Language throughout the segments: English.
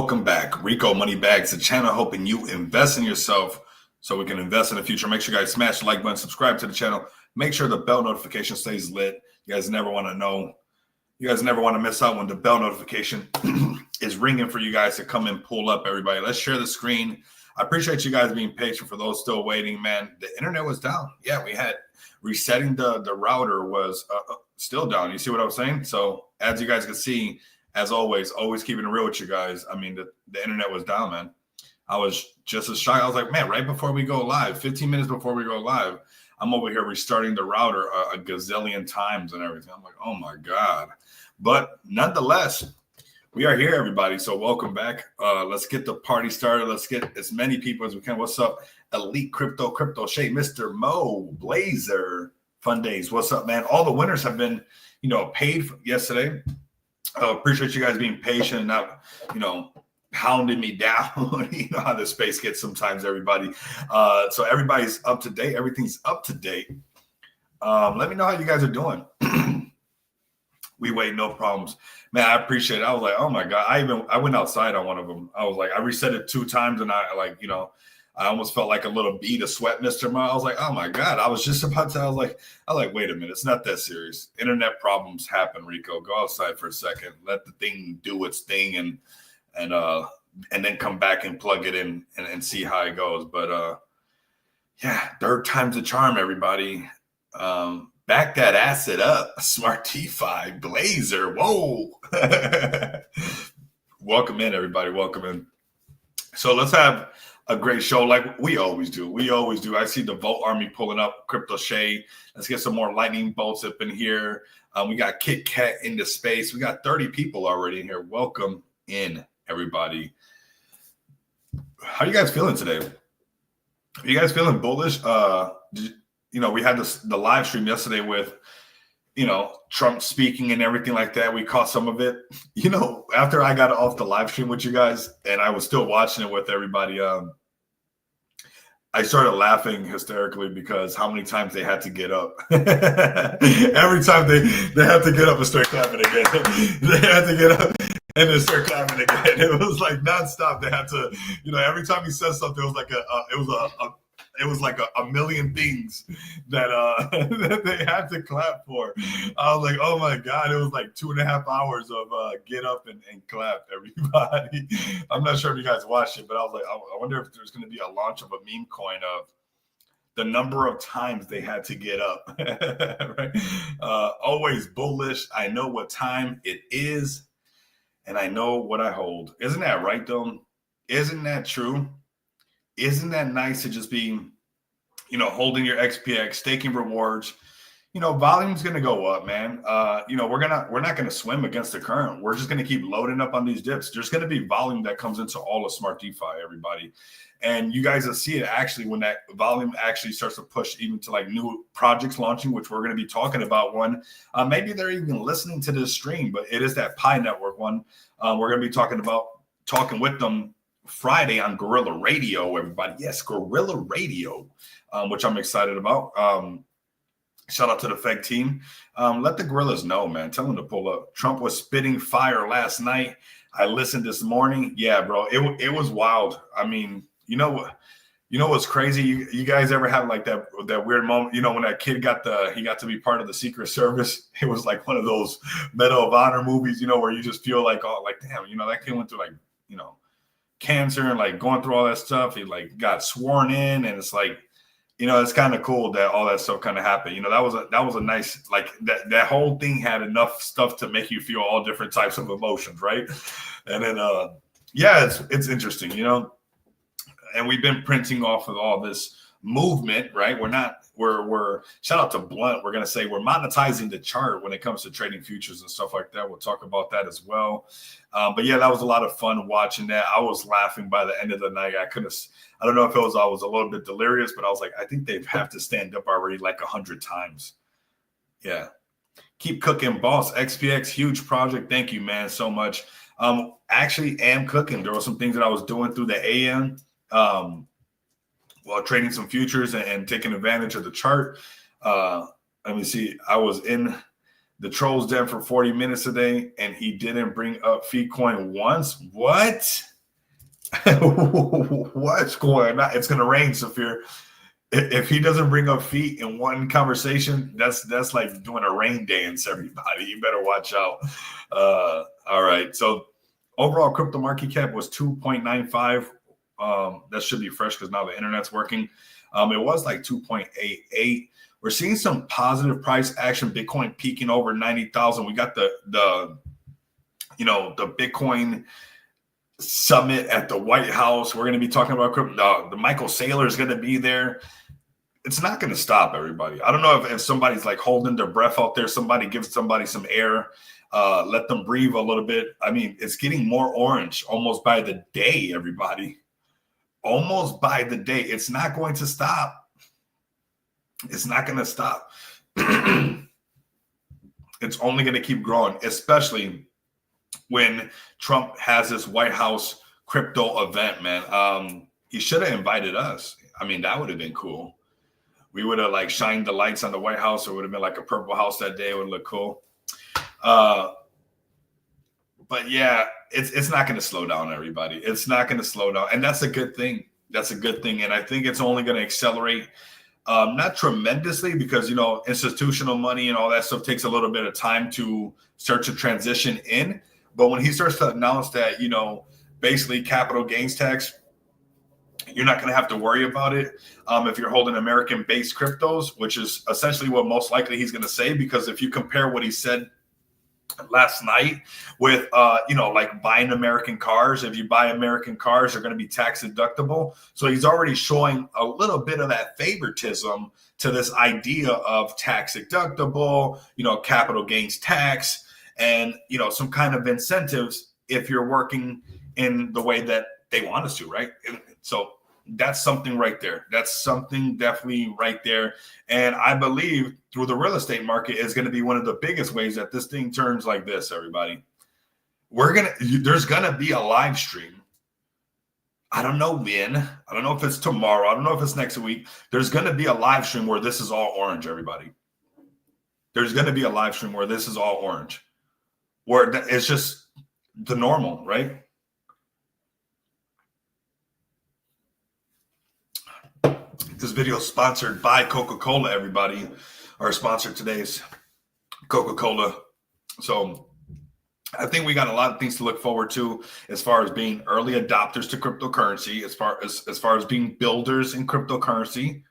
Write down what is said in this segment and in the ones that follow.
Welcome back. Rico Money Bags, the channel helping you invest in yourself so we can invest in the future. Make sure you guys smash the like button, subscribe to the channel. Make sure the bell notification stays lit. You guys never want to know. You guys never want to miss out when the bell notification is ringing for you guys to come and pull up, everybody. Let's share the screen. I appreciate you guys being patient. For those still waiting, man, the internet was down. Yeah, we had resetting the router was still down. You see what I was saying? So as you guys can see, as always keeping it real with you guys. I mean, the internet was down, man. I was just as shocked. I was like, man, right before we go live, 15 minutes before we go live, I'm over here restarting the router a gazillion times and everything. I'm like, oh my God. But nonetheless, we are here, everybody. So welcome back. Let's get the party started. Let's get as many people as we can. What's up? Elite Crypto Shade, Mr. Mo, Blazer, Fun Days. What's up, man? All the winners have been, paid yesterday. Appreciate you guys being patient and not, hounding me down. You know how this space gets sometimes, everybody. So everybody's up to date. Everything's up to date. Let me know how you guys are doing. We wait, no problems. Man, I appreciate it. I was like, oh my God. I went outside on one of them. I was like, I reset it 2 times and I almost felt like a little bead of sweat, Mr. Mo. I was like, oh my God. I was just about to, I was like, wait a minute. It's not that serious. Internet problems happen, Rico. Go outside for a second. Let the thing do its thing and then come back and plug it in and see how it goes. But yeah, third time's a charm, everybody. Back that asset up. Smart T5 Blazer. Whoa. Welcome in, everybody. Welcome in. So let's have a great show like we always do. I see the Vote Army pulling up. Crypto Shade. Let's get some more lightning bolts up in here. We got Kit Kat into space. We got 30 people already in here. Welcome in, everybody. How you guys feeling today? Are you guys feeling bullish? We had the live stream yesterday with, Trump speaking and everything like that. We caught some of it. After I got off the live stream with you guys and I was still watching it with everybody, I started laughing hysterically because how many times they had to get up. Every time they had to get up and start clapping again. They had to get up and then start clapping again. It was like nonstop. They had to, every time he said something, it was like a million things that that they had to clap for. I was like, oh my God, it was like 2.5 hours of get up and clap, everybody. I'm not sure if you guys watched it, but I was like, I wonder if there's going to be a launch of a meme coin of the number of times they had to get up. Right? Always bullish. I know what time it is, and I know what I hold. Isn't that right, though? Isn't that true? Isn't that nice to just be, holding your XPX, staking rewards? Volume's going to go up, man. We're not going to swim against the current. We're just going to keep loading up on these dips. There's going to be volume that comes into all of Smart DeFi, everybody. And you guys will see it actually when that volume actually starts to push even to like new projects launching, which we're going to be talking about one. Maybe they're even listening to this stream, but it is that Pi Network one. We're going to be talking with them Friday on Guerrilla Radio, everybody. Yes, Guerrilla Radio, which I'm excited about. Shout out to the FEG team. Let the Guerrillas know, man. Tell them to pull up. Trump was spitting fire last night. I listened this morning. Yeah, bro, it was wild. I mean, what's crazy? You guys ever have like that weird moment? When that kid got to be part of the Secret Service. It was like one of those Medal of Honor movies, where you just feel like, oh, like damn, that kid went through like, cancer and like going through all that stuff. He like got sworn in, and it's like, it's kind of cool that all that stuff kind of happened. That was a nice, like that whole thing had enough stuff to make you feel all different types of emotions, right? And then yeah, it's interesting, and we've been printing off of all this movement, right? We're shout out to Blunt. We're going to say we're monetizing the chart when it comes to trading futures and stuff like that. We'll talk about that as well. But yeah, that was a lot of fun watching that. I was laughing by the end of the night. I don't know if I was a little bit delirious, but I was like, I think they have to stand up already like 100 times. Yeah. Keep cooking, boss. XPX, huge project. Thank you, man, so much. Actually am cooking. There were some things that I was doing through the AM. While trading some futures and taking advantage of the chart. Let me see. I was in the Trolls Den for 40 minutes today, and he didn't bring up Feedcoin once. What? What's going on? It's going to rain, Saphir. If he doesn't bring up feet in one conversation, that's like doing a rain dance, everybody. You better watch out. All right. So overall crypto market cap was 2.95. That should be fresh because now the internet's working. It was like 2.88. We're seeing some positive price action. Bitcoin peaking over 90,000. We got the Bitcoin summit at the White House. We're going to be talking about crypto. The Michael Saylor is going to be there. It's not going to stop, everybody. I don't know if somebody's like holding their breath out there. Somebody gives somebody some air. Let them breathe a little bit. I mean, it's getting more orange almost by the day, everybody. Almost by the day. It's not going to stop. It's not going to stop. It's only going to keep growing, especially when Trump has this White House crypto event, man. He should have invited us. I mean, that would have been cool. We would have like shined the lights on the White House. It would have been like a purple house that day. It would look cool. But yeah, it's not going to slow down, everybody. It's not going to slow down. And that's a good thing. That's a good thing. And I think it's only going to accelerate, not tremendously because, institutional money and all that stuff takes a little bit of time to start to transition in. But when he starts to announce that, basically capital gains tax, you're not going to have to worry about it if you're holding American-based cryptos, which is essentially what most likely he's going to say. Because if you compare what he said last night with, like buying American cars, if you buy American cars, they're going to be tax deductible. So he's already showing a little bit of that favoritism to this idea of tax deductible, capital gains tax, and, some kind of incentives if you're working in the way that they want us to, right? So that's something right there. That's something definitely right there. And I believe through the real estate market is going to be one of the biggest ways that this thing turns like this, everybody. There's going to be a live stream. I don't know when. I don't know if it's tomorrow. I don't know if it's next week. There's going to be a live stream where this is all orange, everybody. There's going to be a live stream where this is all orange, where it's just the normal, right? This video is sponsored by Coca-Cola, everybody. Our sponsor today is Coca-Cola. So I think we got a lot of things to look forward to as far as being early adopters to cryptocurrency, as far as being builders in cryptocurrency.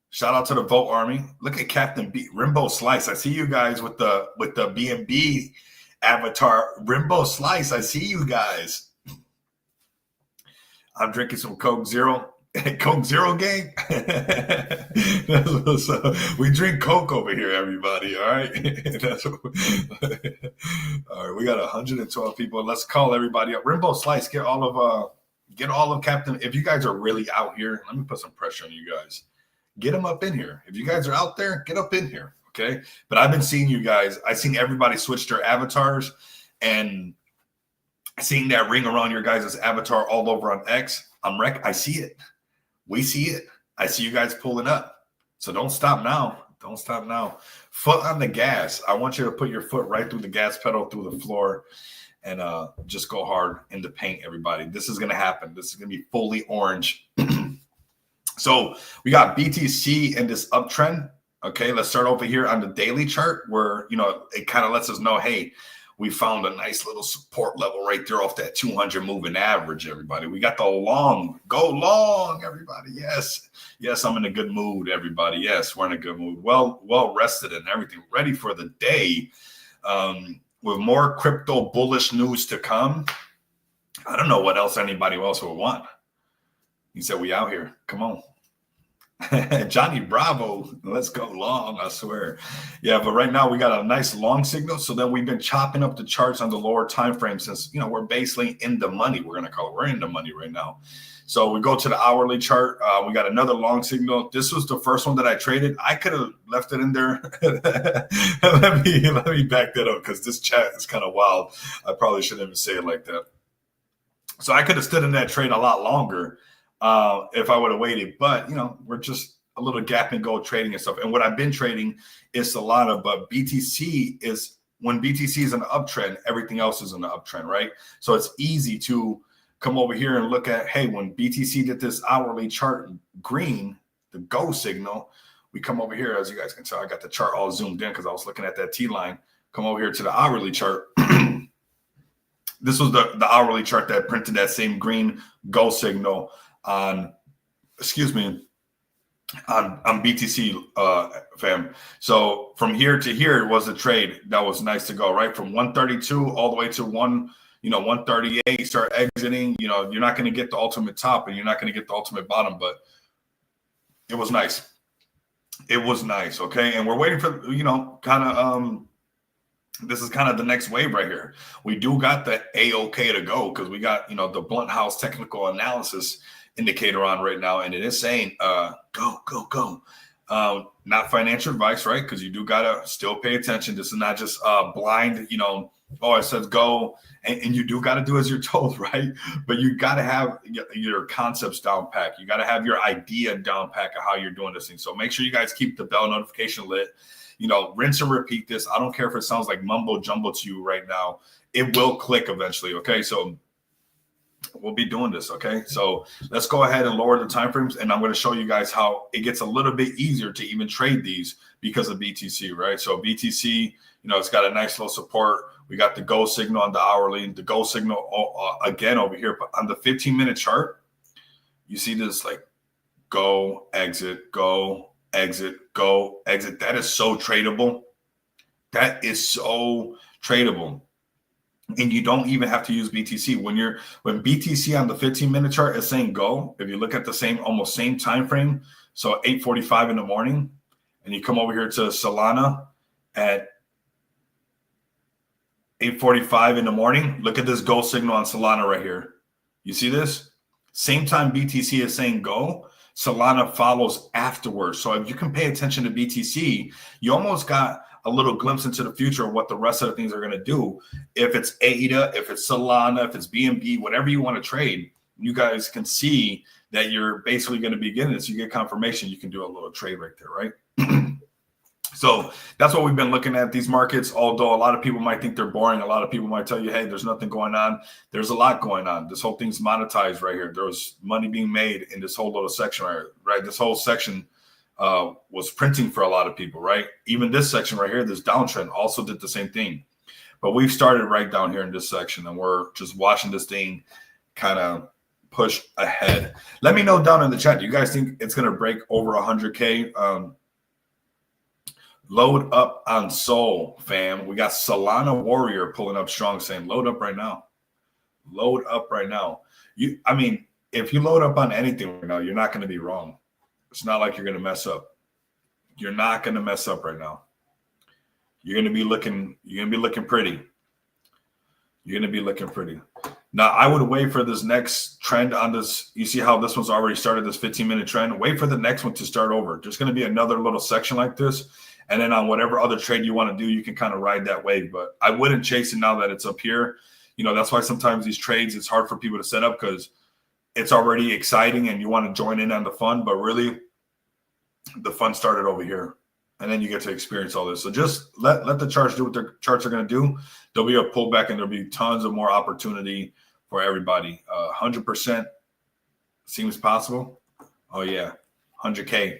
Shout out to the Vote Army. Look at Captain B, Rimbo Slice. I see you guys with the BNB avatar. Rimbo Slice, I see you guys. I'm drinking some Coke Zero. Coke Zero gang. We drink Coke over here, everybody. All right. All right. We got 112 people. Let's call everybody up. Rimbo Slice, get all of Captain. If you guys are really out here, let me put some pressure on you guys. Get them up in here. If you guys are out there, get up in here. Okay. But I've been seeing you guys. I've seen everybody switch their avatars and seeing that ring around your guys' avatar all over on X. I see it. We see it. I see you guys pulling up. So don't stop now. Don't stop now. Foot on the gas. I want you to put your foot right through the gas pedal, through the floor, and just go hard in the paint, everybody. This is going to happen. This is going to be fully orange. So we got BTC in this uptrend. Okay, let's start over here on the daily chart where, it kind of lets us know, hey, we found a nice little support level right there off that 200 moving average, everybody. We got the long. Go long, everybody. Yes. Yes, I'm in a good mood, everybody. Yes, we're in a good mood. Well rested and everything. Ready for the day. With more crypto bullish news to come. I don't know what else anybody else would want. He said, we out here. Come on. Johnny Bravo, let's go long, I swear. Yeah, but right now we got a nice long signal. So then we've been chopping up the charts on the lower time frame since, we're basically in the money. We're going to call it. We're in the money right now. So we go to the hourly chart. We got another long signal. This was the first one that I traded. I could have left it in there. let me back that up because this chat is kind of wild. I probably shouldn't even say it like that. So I could have stood in that trade a lot longer if I would have waited, but we're just a little gap and go trading and stuff. And what I've been trading is a lot of BTC is when BTC is an uptrend, everything else is an uptrend, right? So it's easy to come over here and look at, hey, when BTC did this hourly chart green, the go signal, we come over here, as you guys can tell, I got the chart all zoomed in because I was looking at that T line. Come over here to the hourly chart. This was the hourly chart that printed that same green go signal on, on BTC, fam. So from here to here was a trade that was nice to go, right? From 132 all the way to 138, start exiting. You're not going to get the ultimate top and you're not going to get the ultimate bottom, but it was nice. It was nice, okay? And we're waiting for, this is kind of the next wave right here. We do got the A-OK to go because we got, the Blunt House technical analysis indicator on right now, and it is saying go. Not financial advice, right? Because you do gotta still pay attention. This is not just blind, it says go, and you do gotta do as you're told, right? But you gotta have your concepts down pat. You gotta have your idea down pat of how you're doing this thing. So make sure you guys keep the bell notification lit. Rinse and repeat this. I don't care if it sounds like mumbo jumbo to you right now. It will click eventually, okay? So we'll be doing this, okay? So let's go ahead and lower the time frames, and I'm going to show you guys how it gets a little bit easier to even trade these because of BTC, right? So BTC, it's got a nice little support. We got the go signal on the hourly, the go signal again over here. But on the 15-minute chart, you see this like go, exit, go, exit, go, exit. That is so tradable. That is so tradable. And you don't even have to use BTC. When BTC on the 15-minute chart is saying go, if you look at the almost same time frame, so 8:45 in the morning, and you come over here to Solana at 8:45 in the morning, look at this go signal on Solana right here. You see this? Same time BTC is saying go, Solana follows afterwards. So if you can pay attention to BTC, you almost got a little glimpse into the future of what the rest of the things are going to do. If it's ADA, if it's Solana, if it's BNB, whatever you want to trade, you guys can see that you're basically going to be getting this. You get confirmation, you can do a little trade right there, right? So that's what we've been looking at these markets. Although a lot of people might think they're boring, a lot of people might tell you, hey, there's nothing going on. There's a lot going on. This whole thing's monetized right here. There was money being made in this whole little section right? This whole section was printing for a lot of people, right? Even this section right here, this downtrend also did the same thing. But we've started right down here in this section, and we're just watching this thing kind of push ahead. Let me know down in the chat. Do you guys think it's going to break over 100K? Load up on Sol, fam. We got Solana Warrior pulling up strong, saying load up right now. Load up right now. If you load up on anything right now, you're not going to be wrong. It's not like you're going to mess up. You're not going to mess up right now. You're going to be looking pretty. You're going to be looking pretty. Now, I would wait for this next trend on this. You see how this one's already started, this 15-minute trend? Wait for the next one to start over. There's going to be another little section like this. And then on whatever other trade you want to do, you can kind of ride that wave. But I wouldn't chase it now that it's up here. That's why sometimes these trades, it's hard for people to set up because it's already exciting and you want to join in on the fun. But really, the fun started over here. And then you get to experience all this. So just let the charts do what their charts are going to do. There'll be a pullback and there'll be tons of more opportunity for everybody. 100% seems possible. Oh, yeah. 100K.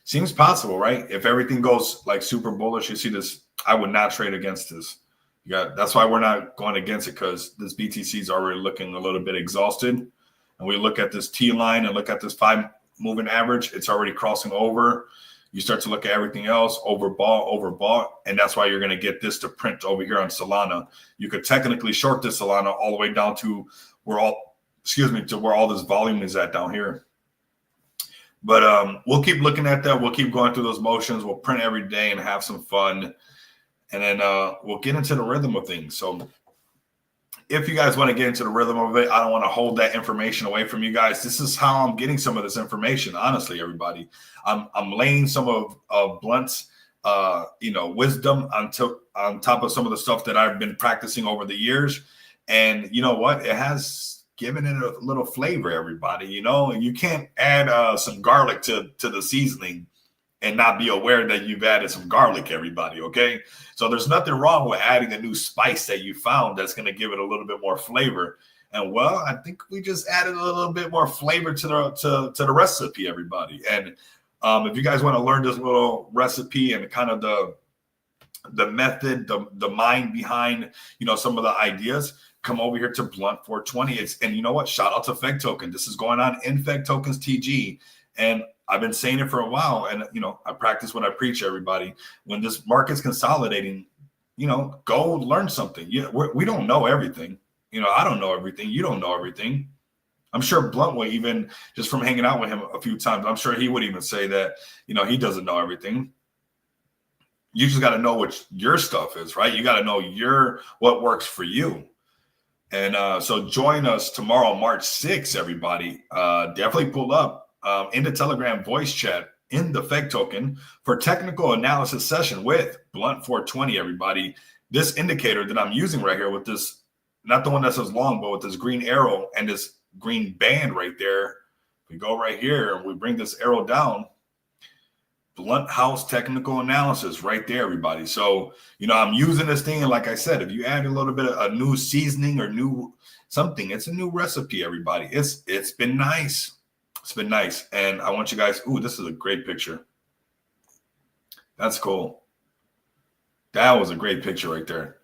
Seems possible, right? If everything goes like super bullish, you see this. I would not trade against this. That's why we're not going against it, because this BTC is already looking a little bit exhausted. And we look at this T line and look at this 5-moving average. It's already crossing over. You start to look at everything else, overbought. And that's why you're going to get this to print over here on Solana. You could technically short this Solana all the way down to where all this volume is at down here. But we'll keep looking at that. We'll keep going through those motions. We'll print every day and have some fun. And then we'll get into the rhythm of things. So if you guys want to get into the rhythm of it, I don't want to hold that information away from you guys. This is how I'm getting some of this information, honestly, everybody. I'm laying some of Blunt's wisdom on top of some of the stuff that I've been practicing over the years. And you know what? It has given it a little flavor, everybody. You can't add some garlic to the seasoning and not be aware that you've added some garlic, everybody, okay? So there's nothing wrong with adding a new spice that you found that's going to give it a little bit more flavor. And well, I think we just added a little bit more flavor to the recipe, everybody. And if you guys want to learn this little recipe and kind of the method, the mind behind, some of the ideas, come over here to Blunt 420. And you know what? Shout out to Feg Token. This is going on in Feg Tokens TG. And I've been saying it for a while. And, I practice what I preach, everybody. When this market's consolidating, go learn something. We don't know everything. I don't know everything. You don't know everything. I'm sure Blunt will, even just from hanging out with him a few times, I'm sure he would even say that, he doesn't know everything. You just got to know what your stuff is, right? You got to know what works for you. And so join us tomorrow, March 6th, everybody. Definitely pull up in the Telegram voice chat in the Feg Token for technical analysis session with Blunt 420, everybody. This indicator that I'm using right here with this, not the one that says long, but with this green arrow and this green band right there. We go right here and we bring this arrow down. Blunt House technical analysis right there, everybody. So, I'm using this thing. And like I said, if you add a little bit of a new seasoning or new something, it's a new recipe, everybody. It's been nice. It's been nice. And I want you guys, this is a great picture. That's cool. That was a great picture right there.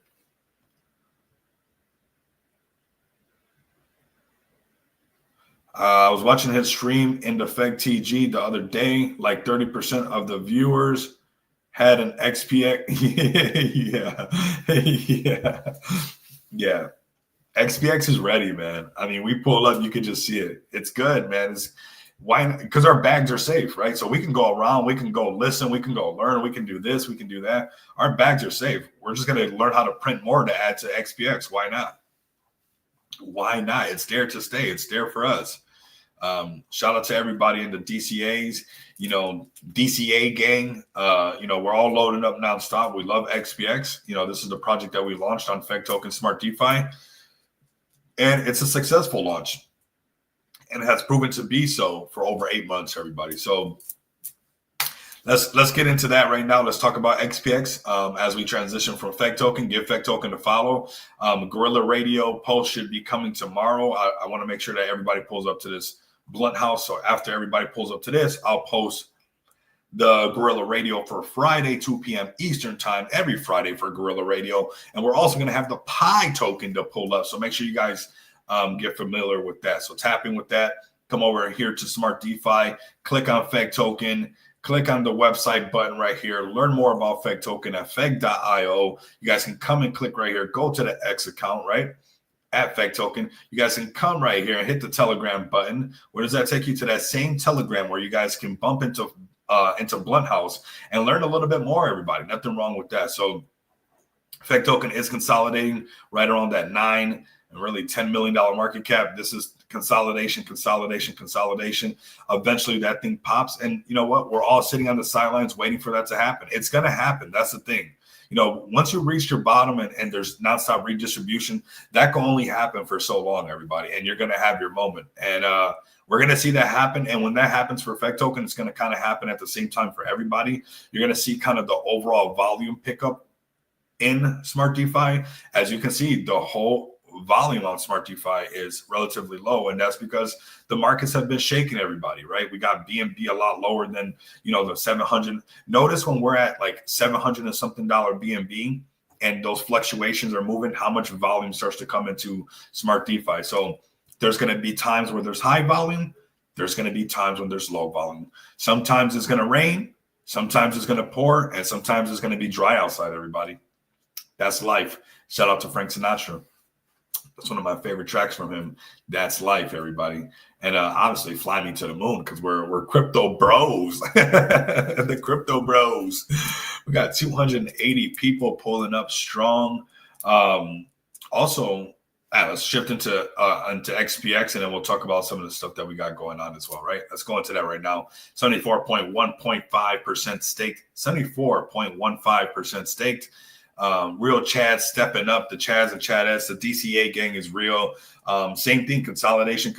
I was watching his stream in the Feg TG the other day. Like 30% of the viewers had an XPX. Yeah. XPX is ready, man. I mean, we pull up, you can just see it. It's good, man. Why? Because our bags are safe, right? So we can go around, we can go listen, we can go learn, we can do this, we can do that. Our bags are safe. We're just going to learn how to print more to add to XPX. Why not? Why not? It's there to stay. It's there for us. Shout out to everybody in the DCAs, DCA gang. We're all loading up nonstop. We love XPX. This is the project that we launched on Feg Token Smart DeFi. And it's a successful launch. And it has proven to be so for over 8 months, everybody. So let's get into that right now. Let's talk about XPX as we transition from Feg Token. Give Feg Token to follow. Guerrilla Radio post should be coming tomorrow. I want to make sure that everybody pulls up to this Blunt House. So after everybody pulls up to this, I'll post the Guerrilla Radio for Friday, 2 p.m. Eastern time, every Friday for Guerrilla Radio. And we're also going to have the Pi token to pull up. So make sure you guys get familiar with that. So tap in with that. Come over here to Smart DeFi. Click on Feg Token. Click on the website button right here. Learn more about Feg Token at feg.io. You guys can come and click right here. Go to the X account, right? At Feg Token. You guys can come right here and hit the Telegram button. Where does that take you? To that same Telegram where you guys can bump into Blunt House and learn a little bit more, everybody. Nothing wrong with that. So Feg Token is consolidating right around that $9 and really $10 million market cap. This is consolidation. Eventually that thing pops. And you know what? We're all sitting on the sidelines waiting for that to happen. It's going to happen. That's the thing. Once you reach your bottom and there's nonstop redistribution, that can only happen for so long, everybody. And you're going to have your moment. And we're going to see that happen. And when that happens for Feg Token, it's going to kind of happen at the same time for everybody. You're going to see kind of the overall volume pickup in Smart DeFi. As you can see, the whole volume on Smart DeFi is relatively low, and that's because the markets have been shaking, everybody, right? We got BNB a lot lower than the 700. Notice when we're at like 700 and something dollar BNB and those fluctuations are moving, how much volume starts to come into Smart DeFi. So there's going to be times where there's high volume, there's going to be times when there's low volume. Sometimes it's going to rain, sometimes it's going to pour, and sometimes it's going to be dry outside, everybody. That's life. Shout out to Frank Sinatra. That's one of my favorite tracks from him. That's life, everybody. And obviously Fly Me to the Moon, because we're crypto bros. The crypto bros. We got 280 people pulling up strong. Also, let's shift into XPX, and then we'll talk about some of the stuff that we got going on as well, right? Let's go into that right now. 74.1.5% staked. 74.15% staked. Real Chad stepping up. The Chads and Chadettes, the DCA gang is real. Same thing, consolidation,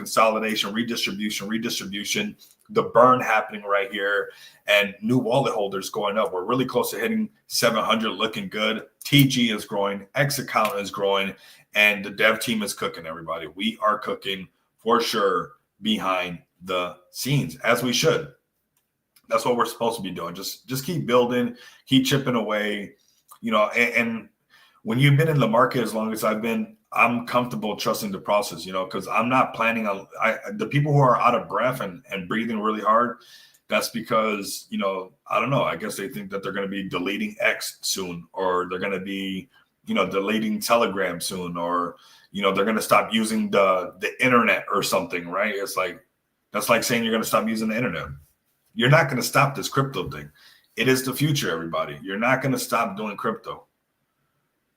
redistribution. the burn happening right here, and new wallet holders going up. We're really close to hitting 700, looking good. TG is growing, X account is growing, and the dev team is cooking, everybody. We are cooking for sure behind the scenes, as we should. That's what we're supposed to be doing. Just keep building, keep chipping away, and when you've been in the market as long as I've been, I'm comfortable trusting the process, because I'm not planning on the people who are out of breath and breathing really hard. That's because, I don't know. I guess they think that they're going to be deleting X soon, or they're going to be, deleting Telegram soon, or, they're going to stop using the internet or something, right? It's like, that's like saying you're going to stop using the internet. You're not going to stop this crypto thing. It is the future, everybody. You're not going to stop doing crypto.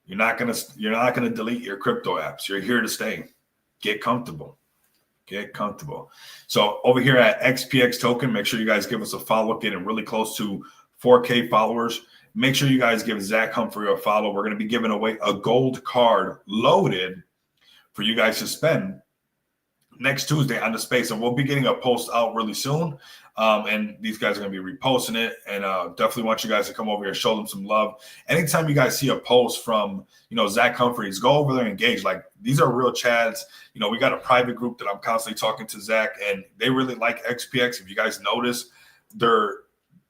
You're not gonna delete your crypto apps. You're here to stay. Get comfortable. Get comfortable. So over here at XPX Token, make sure you guys give us a follow. Getting really close to 4K followers. Make sure you guys give Zach Humphrey a follow. We're going to be giving away a gold card loaded for you guys to spend next Tuesday on the space, and we'll be getting a post out really soon. And these guys are going to be reposting it, and definitely want you guys to come over here and show them some love. Anytime you guys see a post from, Zach Humphreys, go over there and engage. Like, these are real chads. We got a private group that I'm constantly talking to Zach, and they really like XPX. If you guys notice, their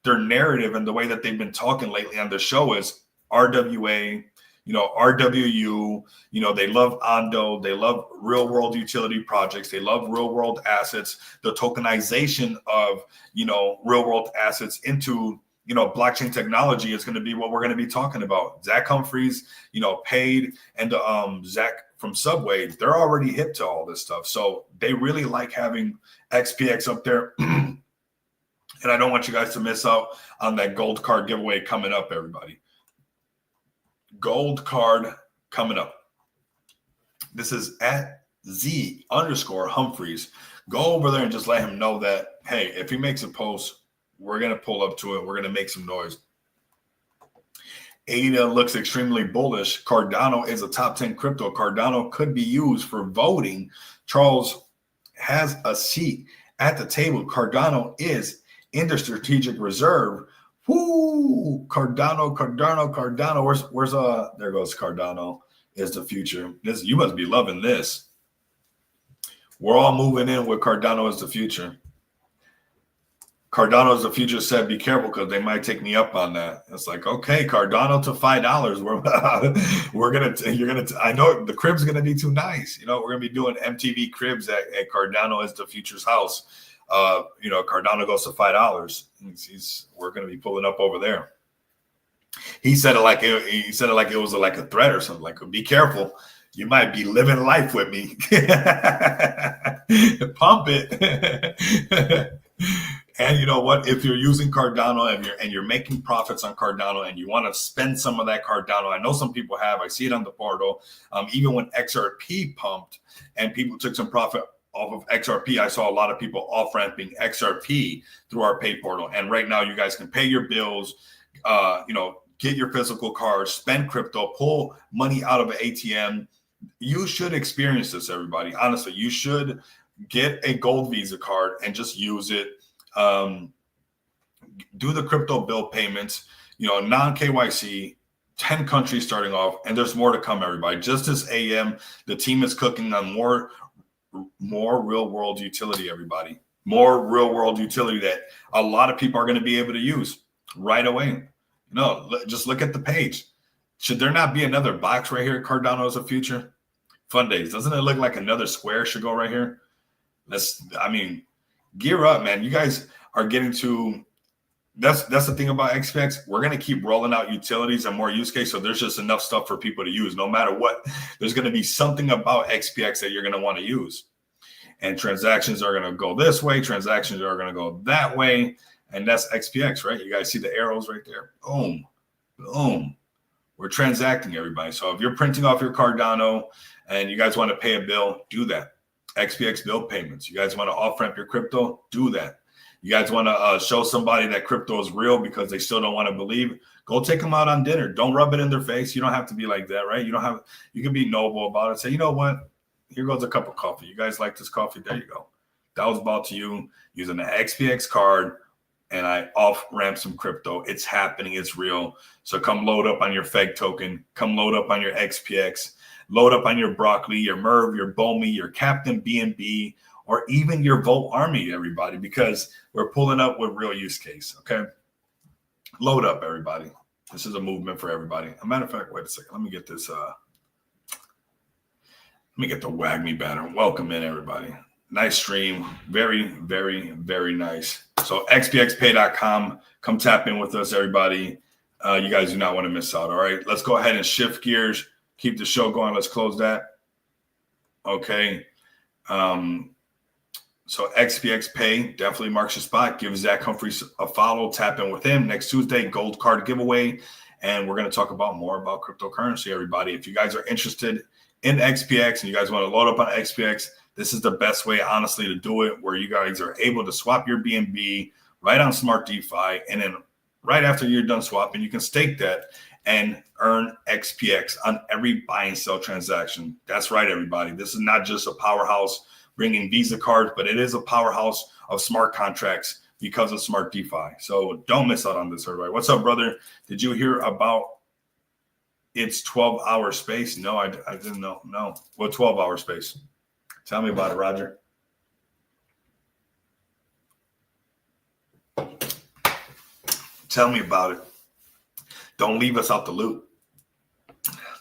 narrative and the way that they've been talking lately on the show is RWA, RWU, they love Ondo, they love real world utility projects, they love real world assets, the tokenization of, real world assets into, blockchain technology is going to be what we're going to be talking about. Zach Humphreys, Paid, and Zach from Subway, they're already hip to all this stuff. So they really like having XPX up there. And I don't want you guys to miss out on that gold card giveaway coming up, everybody. Gold card coming up. This is at Z_Humphreys. Go over there and just let him know that, hey, if he makes a post, we're going to pull up to it. We're going to make some noise. ADA looks extremely bullish. Cardano is a top 10 crypto. Cardano could be used for voting. Charles has a seat at the table. Cardano is in the strategic reserve. Woo! Cardano. Where's there goes Cardano is the future. You must be loving this. We're all moving in with Cardano is the future. Cardano is the future said, be careful because they might take me up on that. It's like, okay, Cardano to $5. I know the crib's gonna be too nice. We're gonna be doing MTV cribs at Cardano is the future's house. Cardano goes to $5. We're going to be pulling up over there. He said it like it was like a threat or something. Like, be careful, you might be living life with me. Pump it. And you know what? If you're using Cardano and you're making profits on Cardano and you want to spend some of that Cardano, I know some people have. I see it on the portal. Even when XRP pumped and people took some profit off of XRP, I saw a lot of people off-ramping XRP through our pay portal. And right now, you guys can pay your bills, get your physical cards, spend crypto, pull money out of an ATM. You should experience this, everybody. Honestly, you should get a gold Visa card and just use it. Do the crypto bill payments, non-KYC, 10 countries starting off, and there's more to come, everybody. Just this AM, the team is cooking on more real world utility, everybody. More real world utility that a lot of people are going to be able to use right away. Just look at the page. Should there not be another box right here? Cardano is a future. Fun days. Doesn't it look like another square should go right here? Gear up, man. You guys are getting to, that's the thing about XPX. We're going to keep rolling out utilities and more use case. So there's just enough stuff for people to use. No matter what, there's going to be something about XPX that you're going to want to use. And transactions are going to go this way. Transactions are going to go that way. And that's XPX, right? You guys see the arrows right there. Boom, boom. We're transacting, everybody. So if you're printing off your Cardano and you guys want to pay a bill, do that. XPX bill payments. You guys want to off-ramp your crypto? Do that. You guys want to show somebody that crypto is real because they still don't want to believe? Go take them out on dinner. Don't rub it in their face. You don't have to be like that, right? You can be noble about it. Say, you know what? Here goes a cup of coffee. You guys like this coffee? There you go. That was brought to you using the XPX card, and I off-ramp some crypto. It's happening. It's real. So come load up on your fake token. Come load up on your XPX. Load up on your Broccoli, your Merv, your Bomi, your Captain BNB, or even your Volt Army, everybody, because we're pulling up with real use case, okay? Load up, everybody. This is a movement for everybody. As a matter of fact, wait a second. Let me get this. Let me get the Wag Me banner. Welcome in, everybody. Nice stream. Very, very, very nice. So xpxpay.com. Come tap in with us, everybody. You guys do not want to miss out, all right? Let's go ahead and shift gears. Keep the show going. Let's close that. Okay. So XPX Pay definitely marks your spot. Give Zach Humphreys a follow. Tap in with him next Tuesday. Gold card giveaway. And we're going to talk about more about cryptocurrency, everybody. If you guys are interested in XPX and you guys want to load up on XPX, this is the best way, honestly, to do it, where you guys are able to swap your BNB right on Smart DeFi. And then right after you're done swapping, you can stake that and earn XPX on every buy and sell transaction. That's right, everybody. This is not just a powerhouse bringing Visa cards, but it is a powerhouse of smart contracts because of Smart DeFi. So don't miss out on this, everybody. What's up, brother? Did you hear about its 12-hour space? No, I didn't know. No. What 12-hour space? Tell me about it, Roger. Tell me about it. Don't leave us out the loop.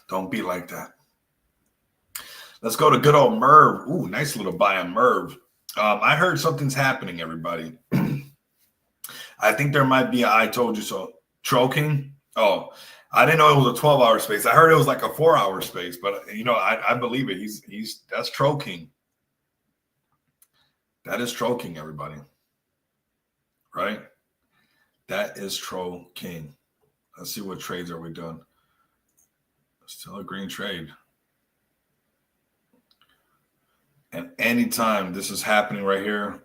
Don't be like that. Let's go to good old Merv. Ooh, nice little buy on Merv. I heard something's happening, everybody. I think there might be I told you so. Troking. Oh, I didn't know it was a 12-hour space. I heard it was like a 4-hour space, but I believe it. That's troking. That is troking, everybody. Right? That is troking. Let's see what trades are we doing. Still a green trade. And anytime this is happening right here,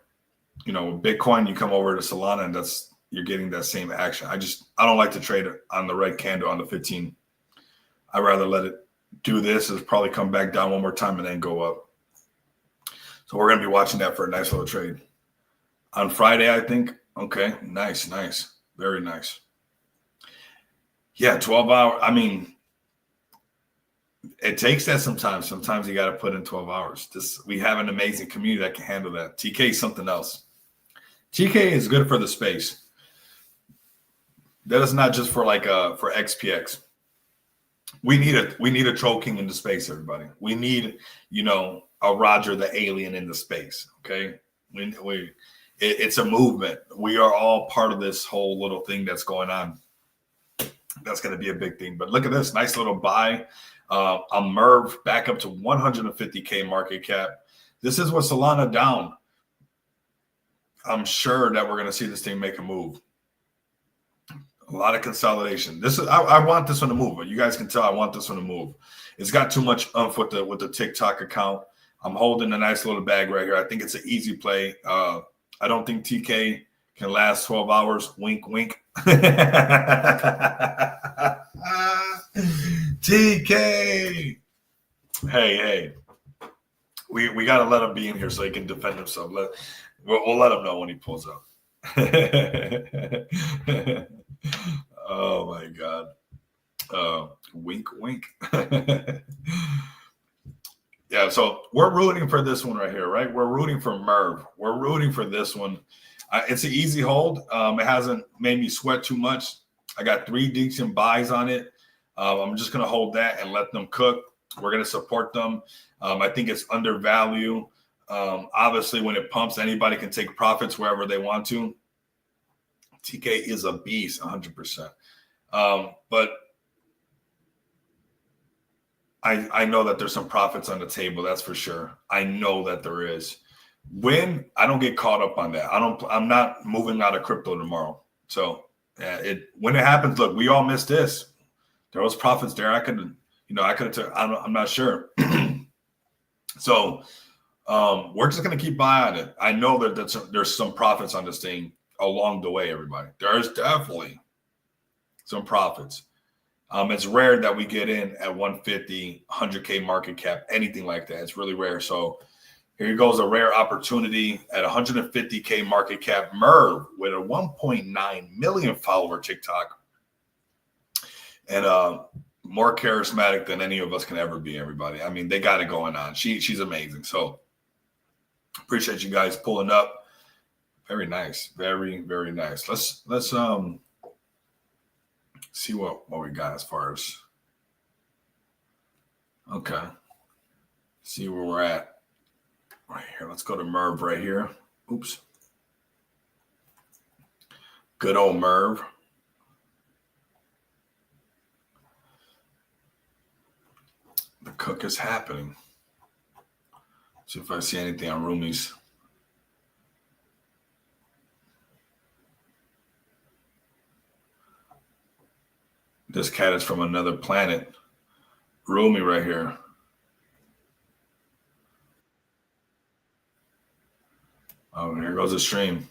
with Bitcoin, you come over to Solana and you're getting that same action. I don't like to trade on the red candle on the 15. I'd rather let it do this. It'll probably come back down one more time and then go up. So we're going to be watching that for a nice little trade. On Friday, I think. Okay, nice. Very nice. Yeah, 12 hours. I mean, it takes that sometimes. Sometimes you got to put in 12 hours. We have an amazing community that can handle that. TK is something else. TK is good for the space. That is not just for for XPX. We need a troll king in the space, everybody. We need, a Roger the alien in the space. Okay. It's a movement. We are all part of this whole little thing that's going on. That's going to be a big thing. But look at this nice little buy. A Merv back up to 150K market cap. This is what Solana down. I'm sure that we're going to see this thing make a move. A lot of consolidation. I want this one to move, but you guys can tell I want this one to move. It's got too much umph with the TikTok account. I'm holding a nice little bag right here. I think it's an easy play. I don't think TK can last 12 hours. Wink, wink. TK. Hey. We got to let him be in here so he can defend himself. We'll let him know when he pulls up. Oh, my God. Wink, wink. Yeah, so we're rooting for this one right here, right? We're rooting for Merv. We're rooting for this one. It's an easy hold. It hasn't made me sweat too much. I got 3 decent buys on it. I'm just going to hold that and let them cook. We're going to support them. I think it's undervalued. Obviously, when it pumps, anybody can take profits wherever they want to. TK is a beast, 100%. But I know that there's some profits on the table. That's for sure. I know that there is. When I don't get caught up on that, I'm not moving out of crypto tomorrow. So when it happens, look, we all missed this. There was profits there. I could have took. I'm not sure. So we're just gonna keep buying it. I know that there's some profits on this thing along the way. Everybody, there's definitely some profits. It's rare that we get in at 150, 100K market cap, anything like that. It's really rare. So Here goes a rare opportunity at 150K market cap. Merv with a 1.9 million follower TikTok. And more charismatic than any of us can ever be, everybody. I mean, they got it going on. She's amazing. So appreciate you guys pulling up. Very nice. Very, very nice. Let's see what we got as far as, okay. See where we're at. Right here. Let's go to Merv right here. Oops. Good old Merv. The cook is happening. See if I see anything on Rumi's. This cat is from another planet. Rumi right here. Oh, here goes the stream.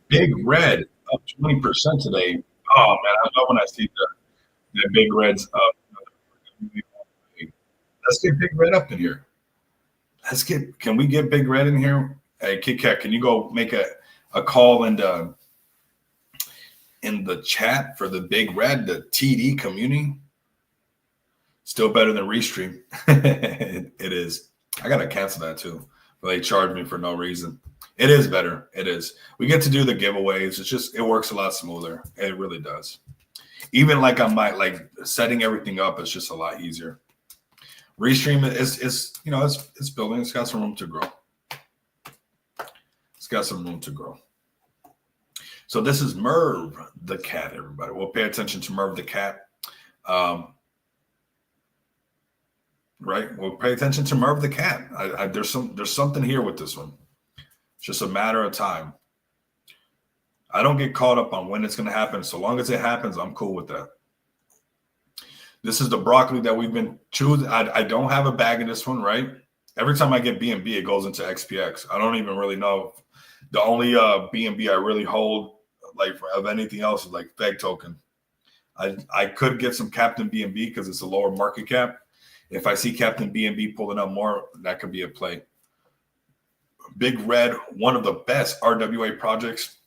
Big Red up 20% today. Oh man, I love when I see the Big Reds up. Let's get Big Red up in here. Can we get Big Red in here? Hey, Kit Kat, can you go make a call in the chat for the Big Red, the TD community? Still better than Restream. It is. I gotta cancel that too. But they charge me for no reason. It is better. It is. We get to do the giveaways. It works a lot smoother. It really does. Even like on my setting everything up, it's just a lot easier. Restream is it's building. It's got some room to grow. It's got some room to grow. So this is Merv the cat, everybody. We'll pay attention to Merv the cat. Right? We'll pay attention to Merv the cat. There's something here with this one. It's just a matter of time. I don't get caught up on when it's going to happen. So long as it happens, I'm cool with that. This is the broccoli that we've been choosing. I don't have a bag in this one, right? Every time I get BNB, it goes into XPX. I don't even really know. The only BNB I really hold, of anything else, is like Feg token. I could get some Captain BNB because it's a lower market cap. If I see Captain BNB pulling up more, that could be a play. Big Red, one of the best RWA projects.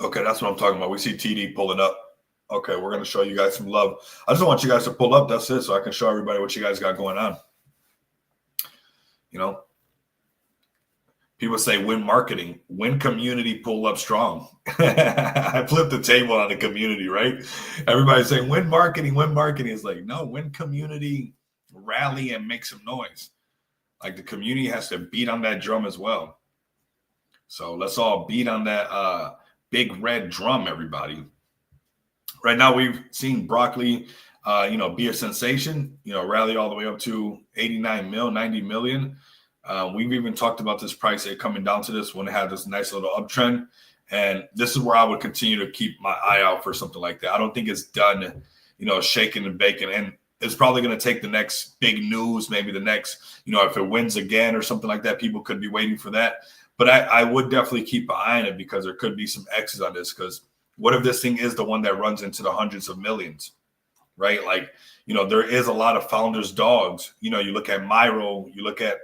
Okay, that's what I'm talking about. We see TD pulling up. Okay, we're going to show you guys some love. I just want you guys to pull up. That's it, so I can show everybody what you guys got going on. People say win marketing, win community, pull up strong. I flipped the table on the community, right? Everybody's saying win marketing, win marketing. It's like, no, win community, rally and make some noise. Like the community has to beat on that drum as well. So let's all beat on that Big Red drum, everybody. Right now we've seen broccoli, be a sensation, rally all the way up to 89 mil, 90 million. We've even talked about this price coming down to this when it had this nice little uptrend. And this is where I would continue to keep my eye out for something like that. I don't think it's done, shaking and baking. And it's probably going to take the next big news, maybe the next, if it wins again or something like that, people could be waiting for that. But I would definitely keep an eye on it because there could be some X's on this. Because what if this thing is the one that runs into the hundreds of millions, right? There is a lot of founders' dogs. You look at Myro, you look at,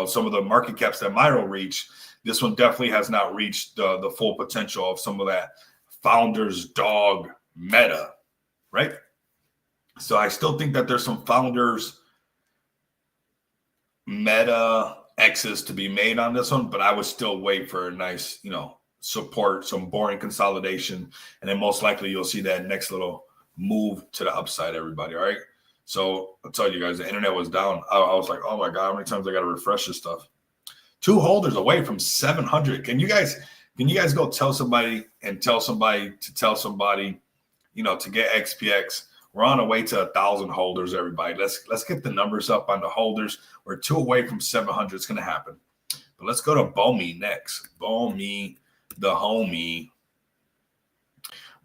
some of the market caps that Myro reached. This one definitely has not reached the full potential of some of that founders' dog meta, right? So I still think that there's some founders meta X's to be made on this one, but I would still wait for a nice, support, some boring consolidation, and then most likely you'll see that next little move to the upside, everybody. All right. So I'll tell you guys, the internet was down. I was like, oh my God, how many times I got to refresh this stuff? 2 holders away from 700. Can you guys go tell somebody to tell somebody, to get XPX? We're on our way to 1,000 holders, everybody. Let's get the numbers up on the holders. We're 2 away from 700. It's going to happen. But let's go to Bomi next. Bomi, the homie.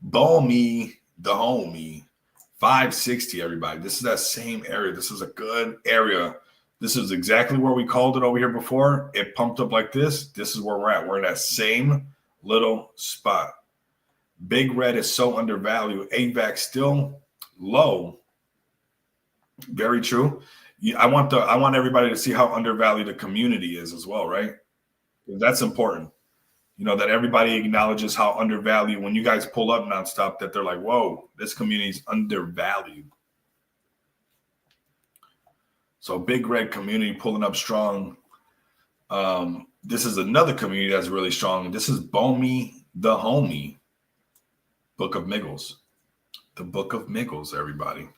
Bomi, the homie. 560, everybody. This is that same area. This is a good area. This is exactly where we called it over here before. It pumped up like this. This is where we're at. We're in that same little spot. Big red is so undervalued. AVAC still low. Very true. I want everybody to see how undervalued the community is as well, right? That's important. That everybody acknowledges how undervalued when you guys pull up nonstop, that they're like, whoa, this community is undervalued. So big red community pulling up strong. This is another community that's really strong. This is Bomey the Homie. Book of Miggles. The Book of Miggles, everybody.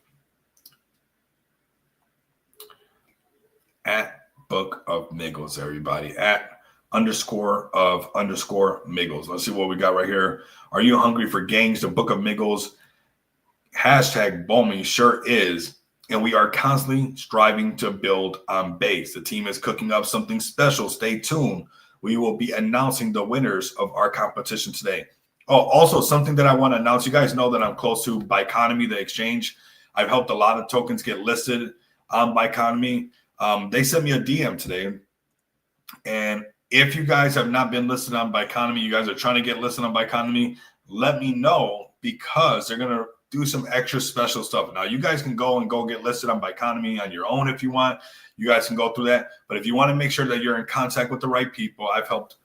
At Book of Miggles, everybody. At _of_Miggles. Let's see what we got right here. Are you hungry for gangs? The Book of Miggles. Hashtag Bomey sure is. And we are constantly striving to build on base. The team is cooking up something special. Stay tuned. We will be announcing the winners of our competition today. Oh, also something that I want to announce. You guys know that I'm close to Bionomy, the exchange. I've helped a lot of tokens get listed on Bionomy. They sent me a DM today. And if you guys have not been listed on Bionomy, you guys are trying to get listed on Bionomy, let me know, because they're going to do some extra special stuff. Now, you guys can go get listed on Bionomy on your own if you want. You guys can go through that. But if you want to make sure that you're in contact with the right people, I've helped.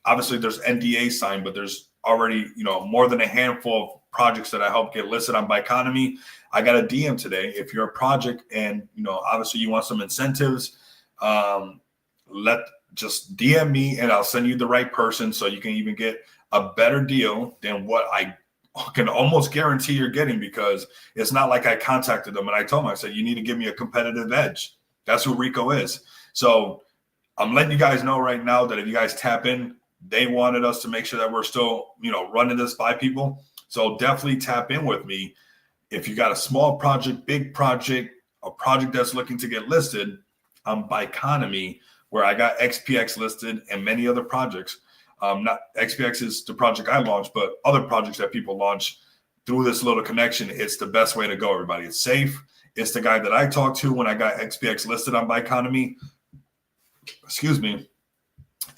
Obviously, there's NDA signed, but there's already, more than a handful of projects that I helped get listed on Bionomy. I got a DM today. If you're a project and, obviously you want some incentives, just DM me and I'll send you the right person so you can even get a better deal than what I can almost guarantee you're getting, because it's not like I contacted them and I told them, I said, you need to give me a competitive edge. That's who Rico is. So I'm letting you guys know right now that if you guys tap in, they wanted us to make sure that we're still, running this by people. So definitely tap in with me. If you got a small project, big project, a project that's looking to get listed on Bionomy, where I got XPX listed and many other projects. Not XPX is the project I launched, but other projects that people launch through this little connection. It's the best way to go, everybody. It's safe. It's the guy that I talked to when I got XPX listed on Bionomy. Excuse me.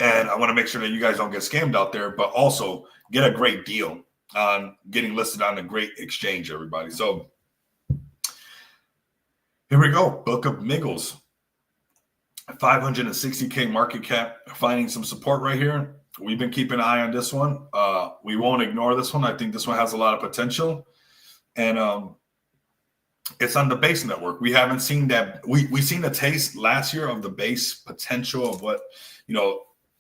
And I want to make sure that you guys don't get scammed out there, but also get a great deal on getting listed on a great exchange, everybody. So here we go. Book of Miggles. 560K market cap, finding some support right here. We've been keeping an eye on this one. We won't ignore this one. I think this one has a lot of potential. And it's on the base network. We haven't seen that. We seen a taste last year of the base potential of what,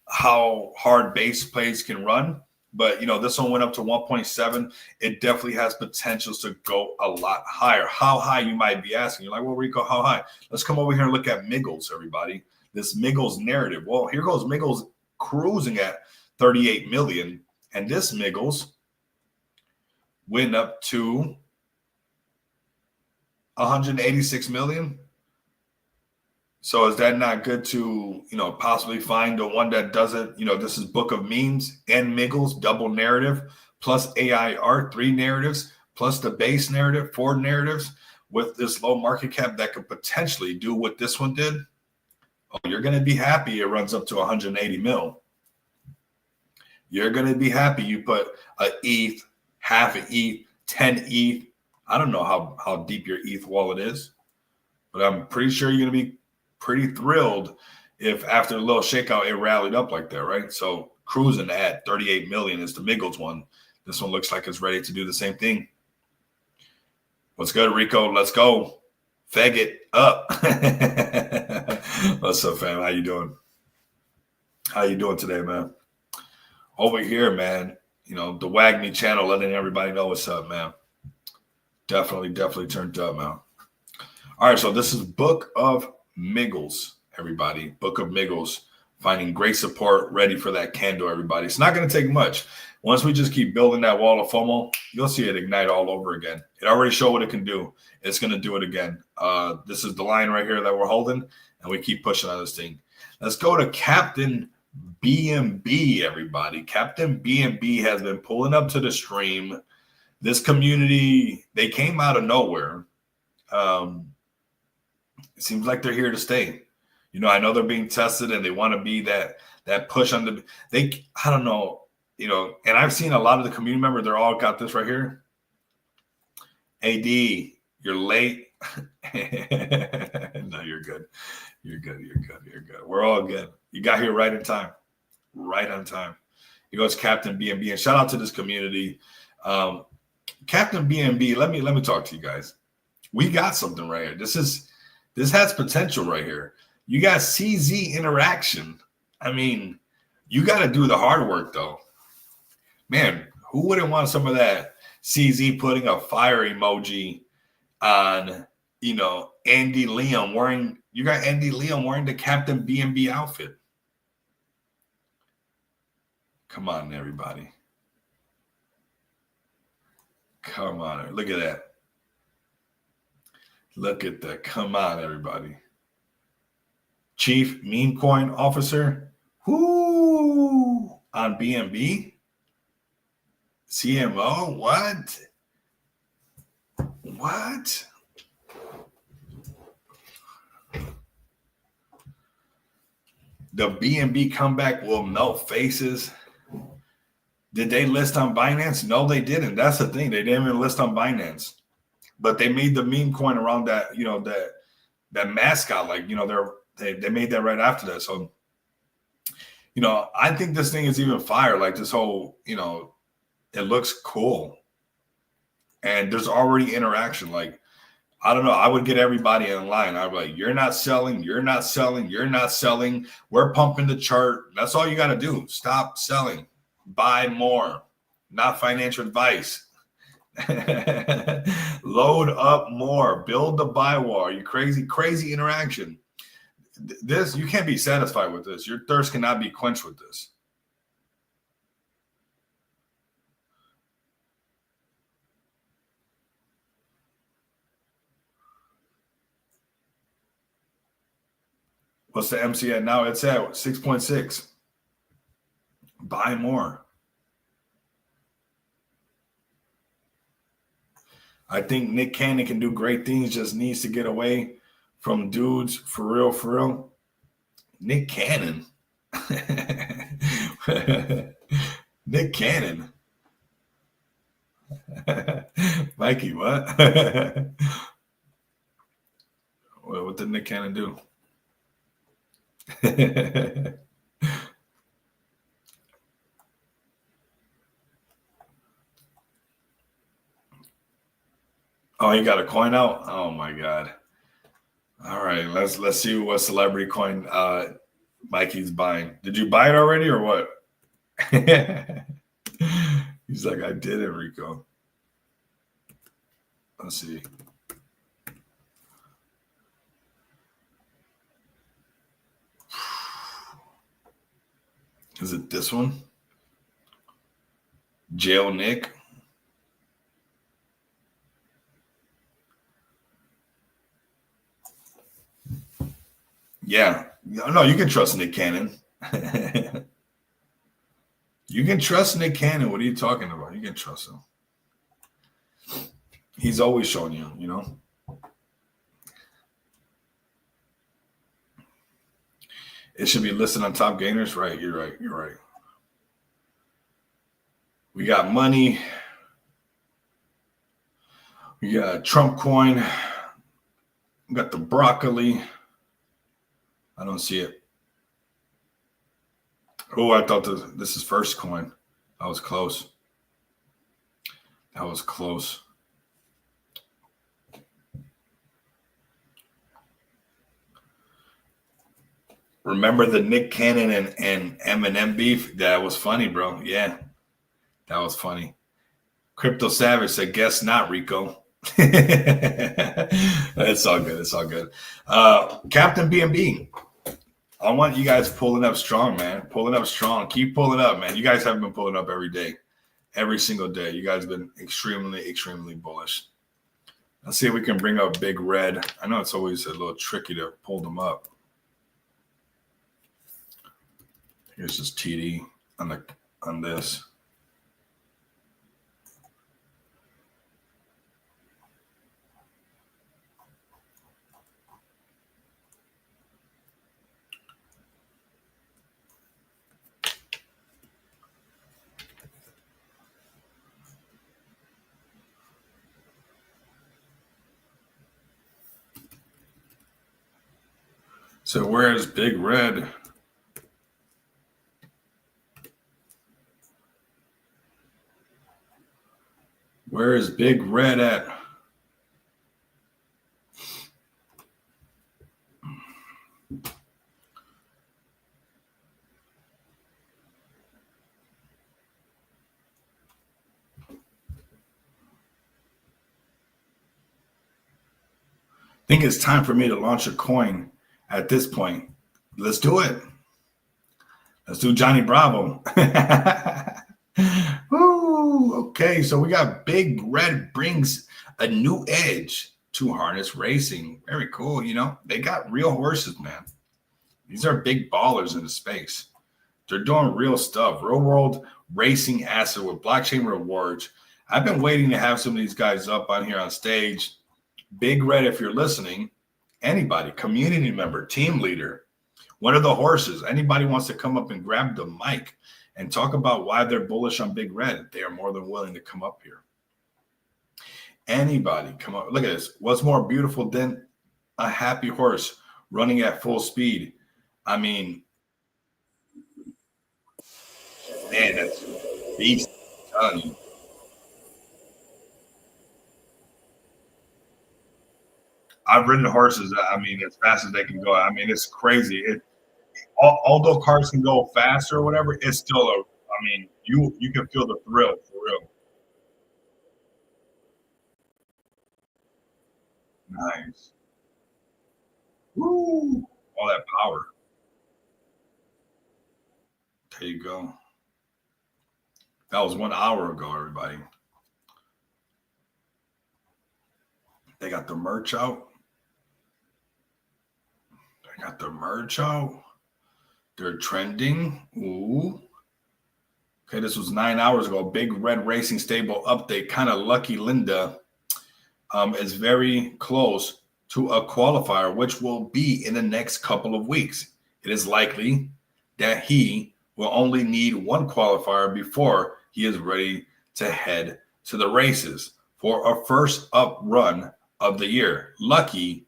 how hard base plays can run. But, this one went up to 1.7. It definitely has potentials to go a lot higher. How high, you might be asking? You're like, well, Rico, how high? Let's come over here and look at Miggles, everybody. This Miggles narrative. Well, here goes Miggles cruising at 38 million. And this Miggles went up to 186 million. So is that not good to, possibly find the one that doesn't, this is Book of Memes and Miggles, double narrative, plus AI art, 3 narratives, plus the base narrative, 4 narratives with this low market cap that could potentially do what this one did. Oh, you're going to be happy it runs up to 180 mil. You're going to be happy you put a ETH, half an ETH, 10 ETH. I don't know how deep your ETH wallet is, but I'm pretty sure you're going to be pretty thrilled if after a little shakeout it rallied up like that, right? So cruising at 38 million is the Miggles one. This one looks like it's ready to do the same thing. What's good, Rico? Let's go. Fag it up. What's up, fam? How you doing? How you doing today, man? Over here, man, the Wag Me channel, letting everybody know what's up, man. Definitely turned up, man. All right, so this is Book of Miggles, everybody. Book of Miggles, finding great support, ready for that candle, everybody. It's not going to take much. Once we just keep building that wall of FOMO, you'll see it ignite all over again. It already showed what it can do. It's going to do it again. This is the line right here that we're holding, and we keep pushing on this thing. Let's go to Captain BNB, everybody. Captain BNB has been pulling up to the stream. This community, they came out of nowhere. It seems like they're here to stay. I know they're being tested and they want to be that push on I don't know, and I've seen a lot of the community members, they're all got this right here. AD, you're late. No, you're good. You're good. You're good. You're good. We're all good. You got here right in time. Right on time. He goes Captain BNB, and shout out to this community. Captain BNB, let me talk to you guys. We got something right here. This has potential right here. You got CZ interaction. I mean, you got to do the hard work though. Man, who wouldn't want some of that? CZ putting a fire emoji on, Andy Liam wearing. You got Andy Liam wearing the Captain BNB outfit. Come on, everybody. Come on. Look at that. Look at that. Come on, everybody. Chief Meme Coin Officer. Whoo! On BNB? CMO? What? What? The BNB comeback will melt faces. Did they list on Binance? No, they didn't. That's the thing. They didn't even list on Binance. But they made the meme coin around that, that mascot. Like, they made that right after that. So, I think this thing is even fire. Like this whole, it looks cool. And there's already interaction. Like, I don't know. I would get everybody in line. I'd be like, you're not selling. You're not selling. You're not selling. We're pumping the chart. That's all you got to do. Stop selling. Buy more. Not financial advice. Load up more. Build the buy wall. You crazy interaction. This, you can't be satisfied with this. Your thirst cannot be quenched with this. What's the MC at now? It's at 6.6. Buy more. I think Nick Cannon can do great things, just needs to get away from dudes for real. Nick Cannon. Nick Cannon. Mikey, what? What did Nick Cannon do? Oh, you got a coin out? Oh my God. All right, let's see what celebrity coin Mikey's buying. Did you buy it already or what? He's like, I did it, Rico. Let's see. Is it this one? Jail Nick. Yeah. No, you can trust Nick Cannon. You can trust Nick Cannon. What are you talking about? You can trust him. He's always showing you, It should be listed on top gainers. Right. You're right. We got money. We got Trump coin. We got the broccoli. I don't see it. Oh, I thought this is first coin. That was close. Remember the Nick Cannon and Eminem beef? That was funny, bro. Yeah, that was funny. Crypto Savage said, guess not, Rico. It's all good. Captain BNB. I want you guys pulling up strong, man. Pulling up strong. Keep pulling up, man. You guys haven't been pulling up every day. Every single day. You guys have been extremely bullish. Let's see if we can bring up Big Red. I know it's always a little tricky to pull them up. Here's just TD on this. So where's Big Red? Where is Big Red at? I think it's time for me to launch a coin at this point. Let's do it. Let's do Johnny Bravo. Ooh, okay, so we got Big Red brings a new edge to harness racing. Very cool. You know, they got real horses, man. These are big ballers in the space. They're doing real stuff, real world racing asset with blockchain rewards. I've been waiting to have some of these guys up on here on stage. Big Red, if you're listening, anybody, community member, team leader, one of the horses, anybody wants to come up and grab the mic and talk about why they're bullish on Big Red, they are more than willing to come up here. Anybody come up. Look at this. What's more beautiful than a happy horse running at full speed? I mean, man, that's beast. I'm telling you. I've ridden horses, I mean, as fast as they can go. I mean, it's crazy. Although cars can go faster or whatever, it's still I mean, you can feel the thrill for real. Nice. Woo! All that power. There you go. That was 1 hour ago, everybody. They got the merch out. They got the merch out. They're trending. Ooh. Okay, this was 9 hours ago. Big Red Racing Stable update. Kind of lucky Linda is very close to a qualifier, which will be in the next couple of weeks. It is likely that he will only need one qualifier before he is ready to head to the races for a first up run of the year. Lucky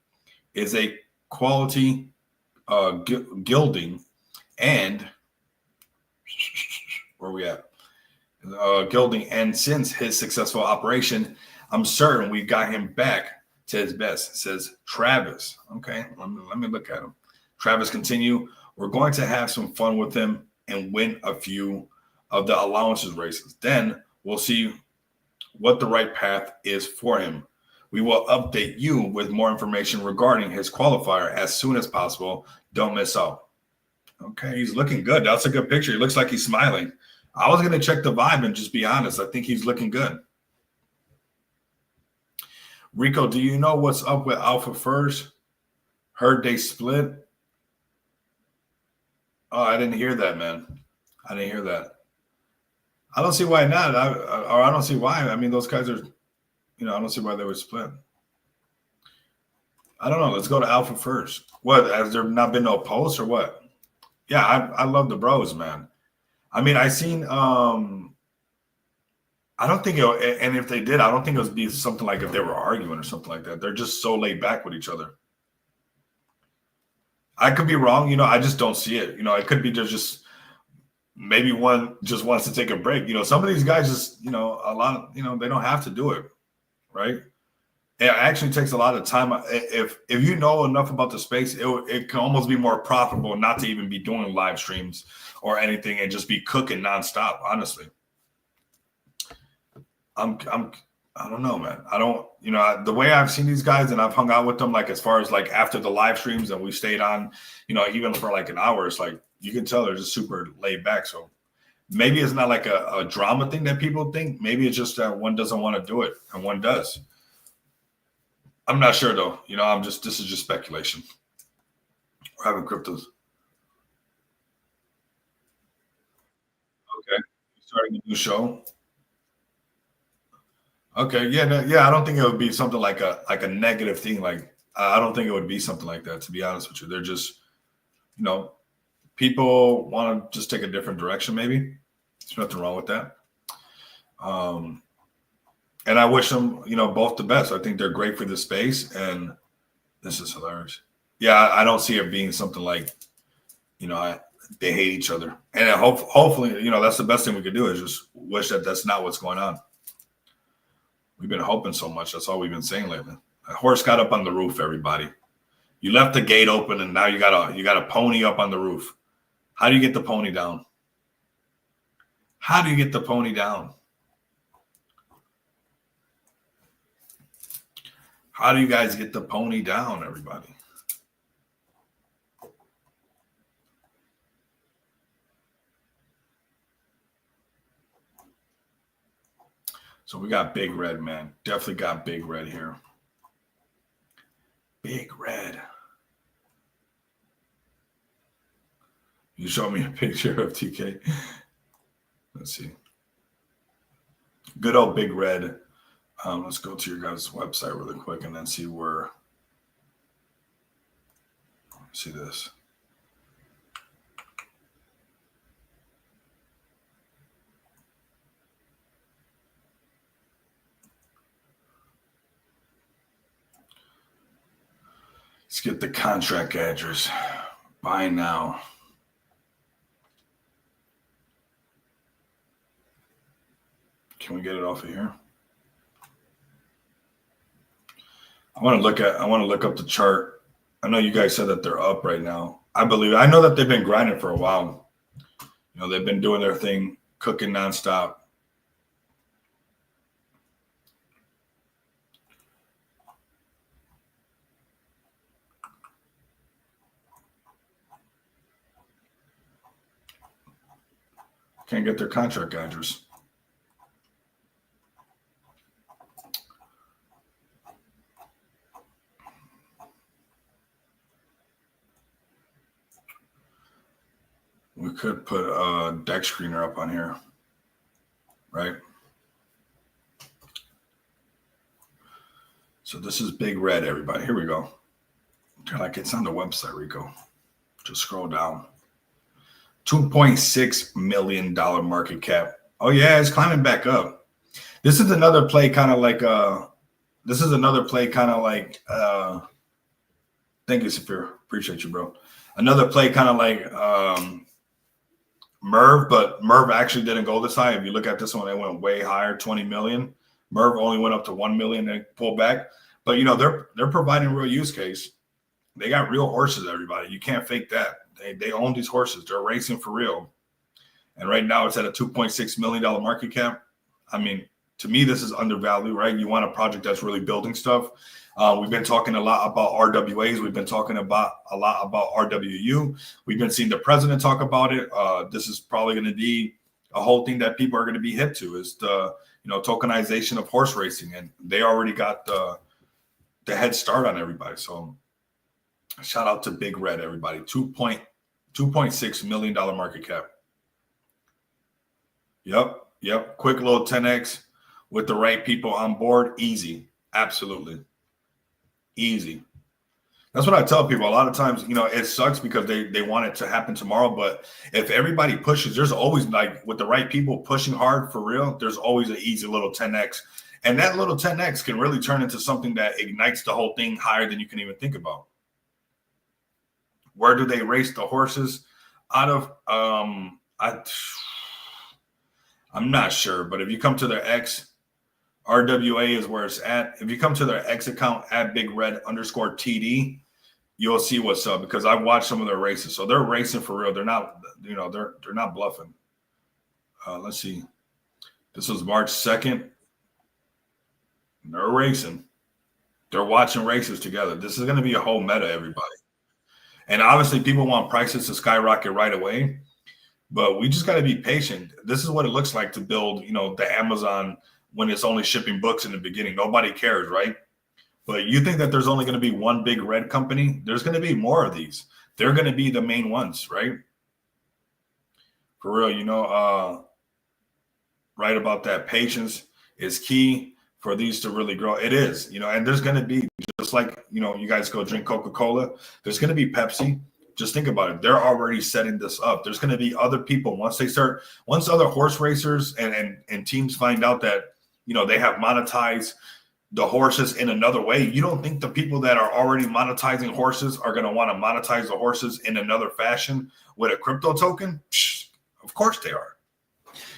is a quality gilding and where we at? Gilding, and since his successful operation, I'm certain we got him back to his best. It says Travis. Okay, let me look at him. Travis, continue. We're going to have some fun with him and win a few of the allowances races. Then we'll see what the right path is for him. We will update you with more information regarding his qualifier as soon as possible. Don't miss out. Okay, he's looking good. That's a good picture. He looks like he's smiling. I was going to check the vibe and just be honest. I think he's looking good. Rico, do you know what's up with Alpha First? Heard they split. Oh, I didn't hear that, man. I didn't hear that. I don't see why not. I don't see why. I mean, those guys are, I don't see why they would split. I don't know. Let's go to Alpha First. What? Has there not been no posts or what? Yeah, I love the bros, man. I mean, I seen. I don't think and if they did, I don't think it would be something like if they were arguing or something like that. They're just so laid back with each other. I could be wrong, I just don't see it. It could be just maybe one just wants to take a break. Some of these guys just, a lot of, they don't have to do it, right? It actually takes a lot of time. If you know enough about the space, it can almost be more profitable not to even be doing live streams or anything and just be cooking nonstop, honestly. I don't know, man. I don't, the way I've seen these guys and I've hung out with them, like as far as like after the live streams and we stayed on, even for like an hour, it's like you can tell they're just super laid back. So maybe it's not like a drama thing that people think. Maybe it's just that one doesn't want to do it and one does. I'm not sure though. This is just speculation. We're having cryptos. Okay. Starting a new show. Okay, yeah. I don't think it would be something like a negative thing. Like I don't think it would be something like that. To be honest with you, they're just, people want to just take a different direction. Maybe there's nothing wrong with that. And I wish them, both the best. I think they're great for the space, and this is hilarious. Yeah, I don't see it being something like, they hate each other. And hopefully, that's the best thing we could do is just wish that that's not what's going on. We've been hoping so much. That's all we've been saying lately. A horse got up on the roof, everybody. You left the gate open and now you got a pony up on the roof. How do you get the pony down? How do you get the pony down? How do you guys get the pony down, everybody? So we got Big Red, man. Definitely got Big Red here. Big Red. You show me a picture of TK. Let's see. Good old Big Red. Let's go to your guys' website really quick and then see where. See this. Let's get the contract address. Buy now. Can we get it off of here? I want to look up the chart. I know you guys said that they're up right now. I know that they've been grinding for a while. They've been doing their thing, cooking nonstop. Can't get their contract address. We could put a deck screener up on here, right? So this is Big Red, everybody. Here we go. It's on the website, Rico. Just scroll down. $2.6 million market cap. Oh yeah, it's climbing back up. This is another play kind of like thank you, Saphir. Appreciate you, bro. Another play kind of like Merv, but Merv actually didn't go this high. If you look at this one, it went way higher, 20 million. Merv only went up to 1 million and pulled back. But they're providing real use case. They got real horses, everybody. You can't fake that. They own these horses. They're racing for real. And right now it's at a $2.6 million market cap. I mean, to me, this is undervalued, right? You want a project that's really building stuff. We've been talking a lot about RWAs. We've been talking a lot about RWU. We've been seeing the president talk about it. This is probably going to be a whole thing that people are going to be hit to is the tokenization of horse racing. And they already got the head start on everybody. So shout out to Big Red, everybody. $2.6 million market cap. Yep. Quick little 10x with the right people on board. Easy. Absolutely. Easy. That's what I tell people. A lot of times, it sucks because they want it to happen tomorrow. But if everybody pushes, there's always, like, with the right people pushing hard for real, there's always an easy little 10x. And that little 10x can really turn into something that ignites the whole thing higher than you can even think about. Where do they race the horses out of? I'm not sure. But if you come to their X, RWA is where it's at. If you come to their X account at BigRed_TD, you'll see what's up because I've watched some of their races. So they're racing for real. They're not, they're not bluffing. Let's see. This was March 2nd. They're racing. They're watching races together. This is going to be a whole meta, everybody. And obviously people want prices to skyrocket right away, but we just got to be patient. This is what it looks like to build, the Amazon when it's only shipping books in the beginning. Nobody cares, right? But you think that there's only going to be one Big Red company? There's going to be more of these. They're going to be the main ones, right? For real, right about that. Patience is key for these to really grow. It is, and there's going to be, just like, you guys go drink Coca-Cola, there's going to be Pepsi. Just think about it. They're already setting this up. There's going to be other people once other horse racers and teams find out that, they have monetized the horses in another way. You don't think the people that are already monetizing horses are going to want to monetize the horses in another fashion with a crypto token? Psh, of course they are.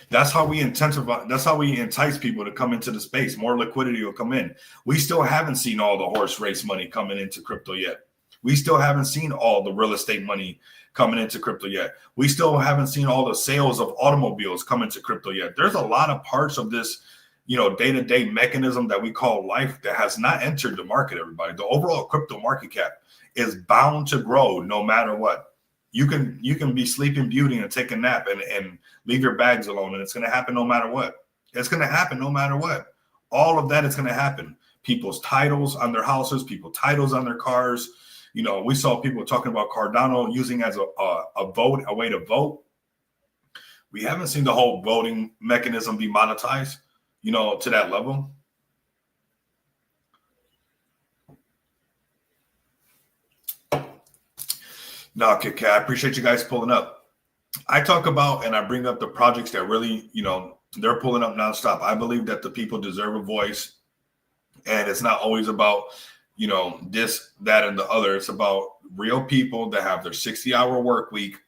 That's how we intensify. That's how we entice people to come into the space. More liquidity will come in. We still haven't seen all the horse race money coming into crypto yet. We still haven't seen all the real estate money coming into crypto yet. We still haven't seen all the sales of automobiles come into crypto yet. There's a lot of parts of this, day-to-day mechanism that we call life that has not entered the market, everybody. The overall crypto market cap is bound to grow no matter what. You can be sleeping beauty and take a nap and leave your bags alone, and it's going to happen no matter what. It's going to happen no matter what. All of that is going to happen. People's titles on their houses, people's titles on their cars. We saw people talking about Cardano using as a way to vote. We haven't seen the whole voting mechanism be monetized, to that level. No, Kit Kat, I appreciate you guys pulling up. I talk about and I bring up the projects that really, they're pulling up nonstop. I believe that the people deserve a voice, and it's not always about, this, that, and the other. It's about real people that have their 60-hour work week,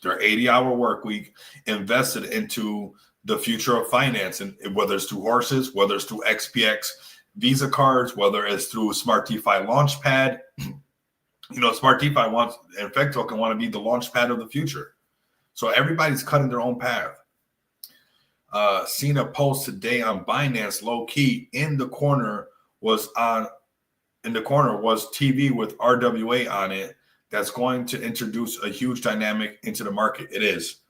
their 80-hour work week invested into the future of finance, and whether it's through horses, whether it's through XPX Visa cards, whether it's through Smart DeFi Launchpad. Smart DeFi wants, and Effect Token want to be the launch pad of the future. So everybody's cutting their own path. Seen a post today on Binance, low key in the corner was TV with RWA on it. That's going to introduce a huge dynamic into the market. It is.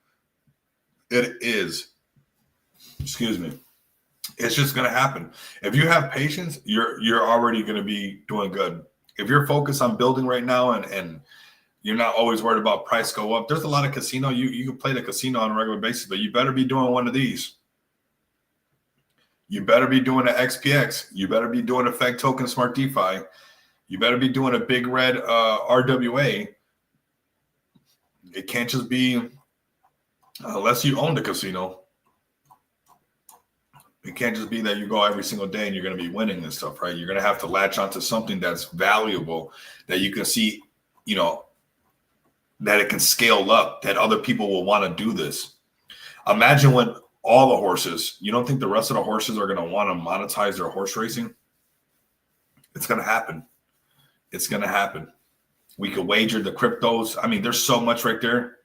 Excuse me. It's just going to happen. If you have patience, you're already going to be doing good. If you're focused on building right now and you're not always worried about price go up, there's a lot of casino. You can play the casino on a regular basis, but you better be doing one of these. You better be doing an XPX. You better be doing Effect Token Smart DeFi. You better be doing a big red RWA. It can't just be, unless you own the casino, it can't just be that you go every single day and you're going to be winning this stuff, right? You're going to have to latch onto something that's valuable, that you can see, that it can scale up, that other people will want to do this. Imagine when all the horses, you don't think the rest of the horses are going to want to monetize their horse racing? It's going to happen. It's going to happen. We could wager the cryptos. I mean, there's so much right there.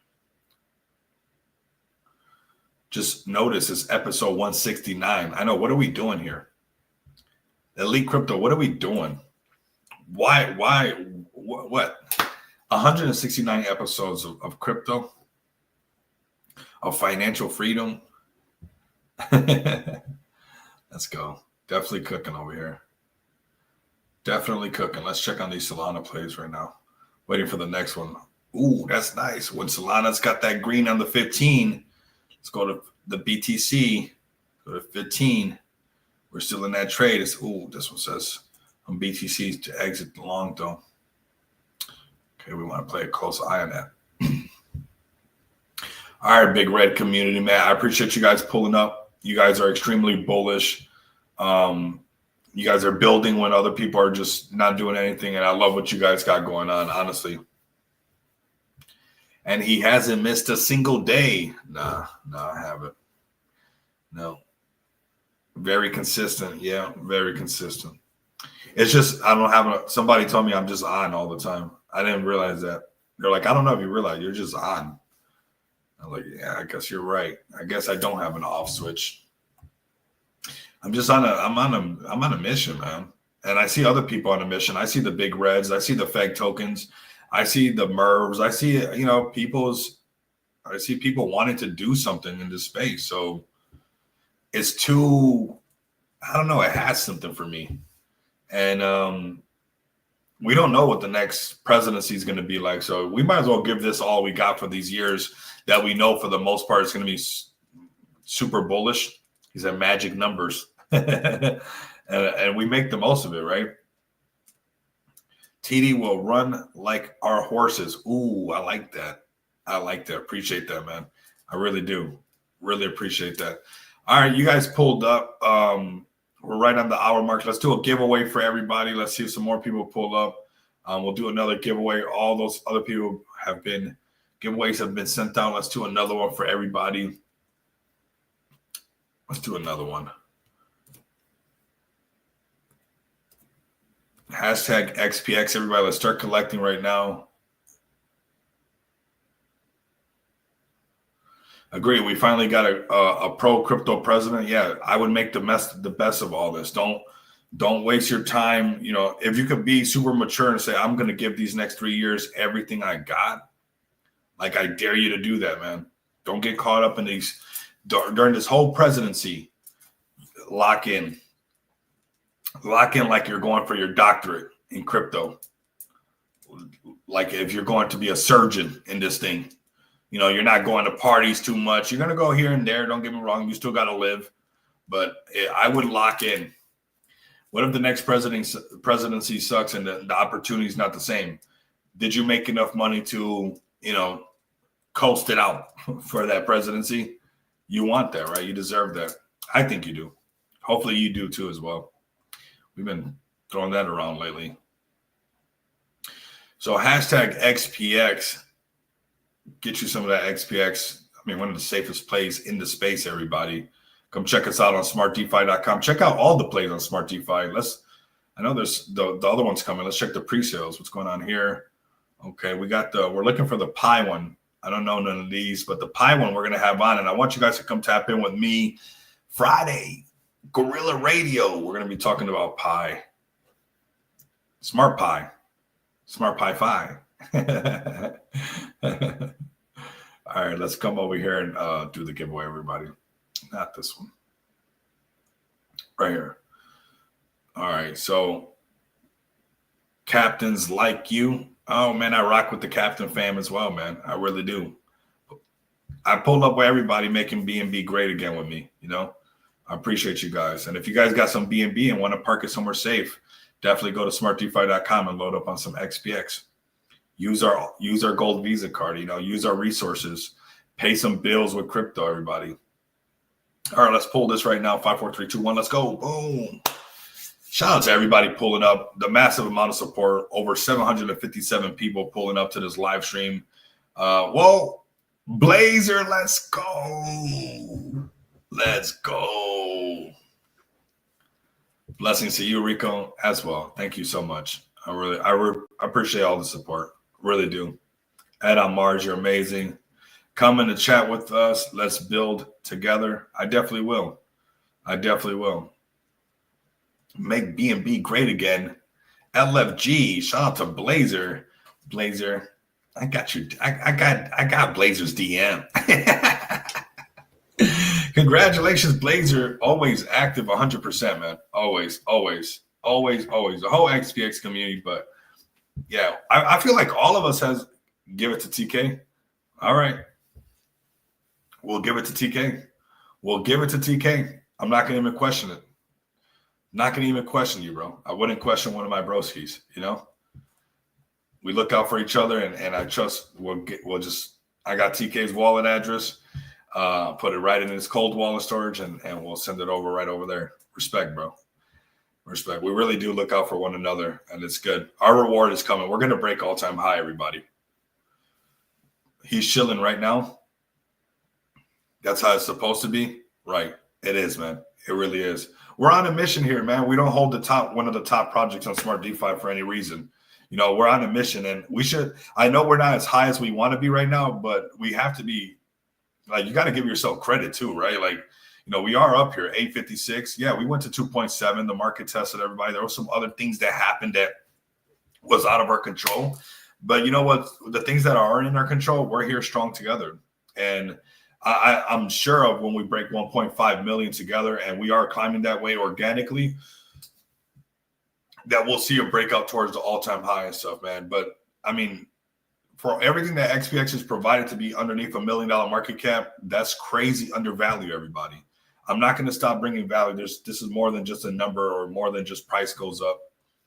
Just notice it's episode 169. I know. What are we doing here? Elite Crypto, what are we doing? Why? What? 169 episodes of crypto, of financial freedom. Let's go. Definitely cooking over here. Definitely cooking. Let's check on these Solana plays right now. Waiting for the next one. Ooh, that's nice. When Solana's got that green on the 15, let's go to the BTC. Go to 15. We're still in that trade. This one says on BTC to exit the long though. Okay, we want to play a close eye on that. All right, big red community, man. I appreciate you guys pulling up. You guys are extremely bullish. You guys are building when other people are just not doing anything. And I love what you guys got going on, honestly. And he hasn't missed a single day. Nah, I haven't. No. Very consistent. Yeah, very consistent. It's just, I don't have somebody told me I'm just on all the time. I didn't realize that. They're like, I don't know if you realize you're just on. I'm like, yeah, I guess you're right. I guess I don't have an off switch. I'm on a mission, man. And I see other people on a mission. I see the big reds. I see the fake tokens. I see the MERVs. I see, I see people wanting to do something in this space. So it's too, I don't know, it has something for me. And we don't know what the next presidency is going to be like. So we might as well give this all we got for these years that we know for the most part it's going to be super bullish. These are magic numbers. and we make the most of it, right? TD will run like our horses. Ooh, I like that. Appreciate that, man. I really do. Really appreciate that. All right, you guys pulled up. We're right on the hour mark. Let's do a giveaway for everybody. Let's see if some more people pull up. We'll do another giveaway. All those other people giveaways have been sent out. Let's do another one for everybody. Let's do another one. Hashtag XPX, everybody. Let's start collecting right now. Agree. We finally got a pro crypto president. Yeah, I would make the best of all this. Don't waste your time. You know, if you could be super mature and say, I'm going to give these next 3 years everything I got, like I dare you to do that, man. Don't get caught up in these during this whole presidency. Lock in like you're going for your doctorate in crypto. Like if you're going to be a surgeon in this thing, you know, you're not going to parties too much. You're going to go here and there. Don't get me wrong. You still got to live. But I would lock in. What if the next presidency sucks and the opportunity is not the same? Did you make enough money to, you know, coast it out for that presidency? You want that, right? You deserve that. I think you do. Hopefully you do too as well. We've been throwing that around lately. So hashtag XPX. Get you some of that XPX. I mean, one of the safest plays in the space, everybody. Come check us out on smartdefi.com. Check out all the plays on Smart DeFi. I know there's the other ones coming. Let's check the pre-sales. What's going on here? Okay, we're looking for the Pi one. I don't know none of these, but the Pi one we're going to have on. And I want you guys to come tap in with me Friday. Gorilla Radio. We're going to be talking about Pi. Smart Pi. Smart Pi Fi. All right, let's come over here and do the giveaway, everybody. Not this one. Right here. All right, so captains like you. Oh, man, I rock with the captain fam as well, man. I really do. I pulled up with everybody making BNB great again with me, you know. I appreciate you guys. And if you guys got some BNB and want to park it somewhere safe, definitely go to smartdefi.com and load up on some XPX. Use our gold Visa card, you know, use our resources, pay some bills with crypto, everybody. All right, let's pull this right now. 5, 4, 3, 2, 1. Let's go. Boom. Shout out to everybody pulling up. The massive amount of support. Over 757 people pulling up to this live stream. Whoa, Blazer, let's go. Let's go. Blessings to you, Rico, as well. Thank you so much. I appreciate all the support. Really do. Ed on Mars, you're amazing. Come in the chat with us. Let's build together. I definitely will. Make BNB great again. LFG, shout out to Blazer. Blazer, I got you. I got Blazer's DM. Congratulations, Blazer. Always active 100%, man. Always. The whole XPX community. But yeah, I feel like all of us has give it to TK. All right. We'll give it to TK. I'm not going to even question it. Not going to even question you, bro. I wouldn't question one of my broskies, you know? We look out for each other, and I trust I got TK's wallet address. Put it right in his cold wallet storage, and we'll send it over right over there. Respect, bro. Respect. We really do look out for one another, and it's good. Our reward is coming. We're going to break all-time high, everybody. He's chilling right now. That's how it's supposed to be. Right. It is, man. It really is. We're on a mission here, man. We don't hold one of the top projects on Smart DeFi for any reason. You know, we're on a mission, and we should. I know we're not as high as we want to be right now, but we have to be. Like, you got to give yourself credit too, right? Like, you know, we are up here, 856. Yeah, we went to 2.7. The market tested everybody. There were some other things that happened that was out of our control. But you know what? The things that are in our control, we're here strong together. And I'm sure of when we break 1.5 million together, and we are climbing that way organically, that we'll see a breakout towards the all-time high and stuff, man. But I mean, for everything that XPX has provided to be underneath $1 million market cap, that's crazy undervalued, everybody. I'm not going to stop bringing value. This is more than just a number or more than just price goes up.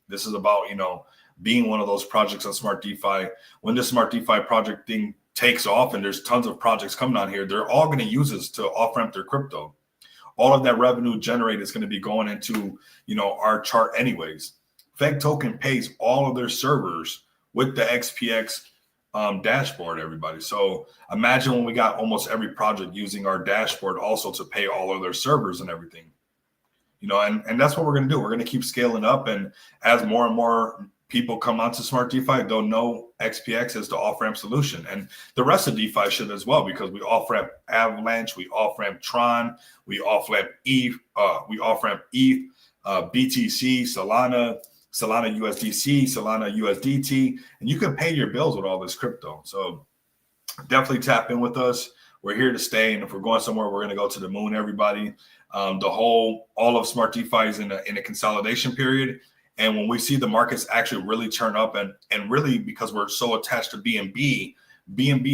This is about, you know, being one of those projects on Smart DeFi. When this Smart DeFi project thing takes off, and there's tons of projects coming on here, they're all going to use this to off-ramp their crypto. all of that revenue generated is going to be going into, our chart anyways. Feg token pays all of their servers with the XPX dashboard, everybody. So imagine when we got almost every project using our dashboard also to pay all of their servers and everything. And that's what we're going to do. We're going to keep scaling up. And as more and more people come onto Smart DeFi, they'll know XPX is the off-ramp solution. And the rest of DeFi should as well, because we off-ramp Avalanche, we off-ramp Tron, we off-ramp ETH, BTC, Solana USDC, Solana USDT, and you can pay your bills with all this crypto. So definitely tap in with us. We're here to stay. And if we're going somewhere, we're going to go to the moon, everybody. All of Smart DeFi is in a consolidation period. And when we see the markets actually really turn up and really, because we're so attached to BNB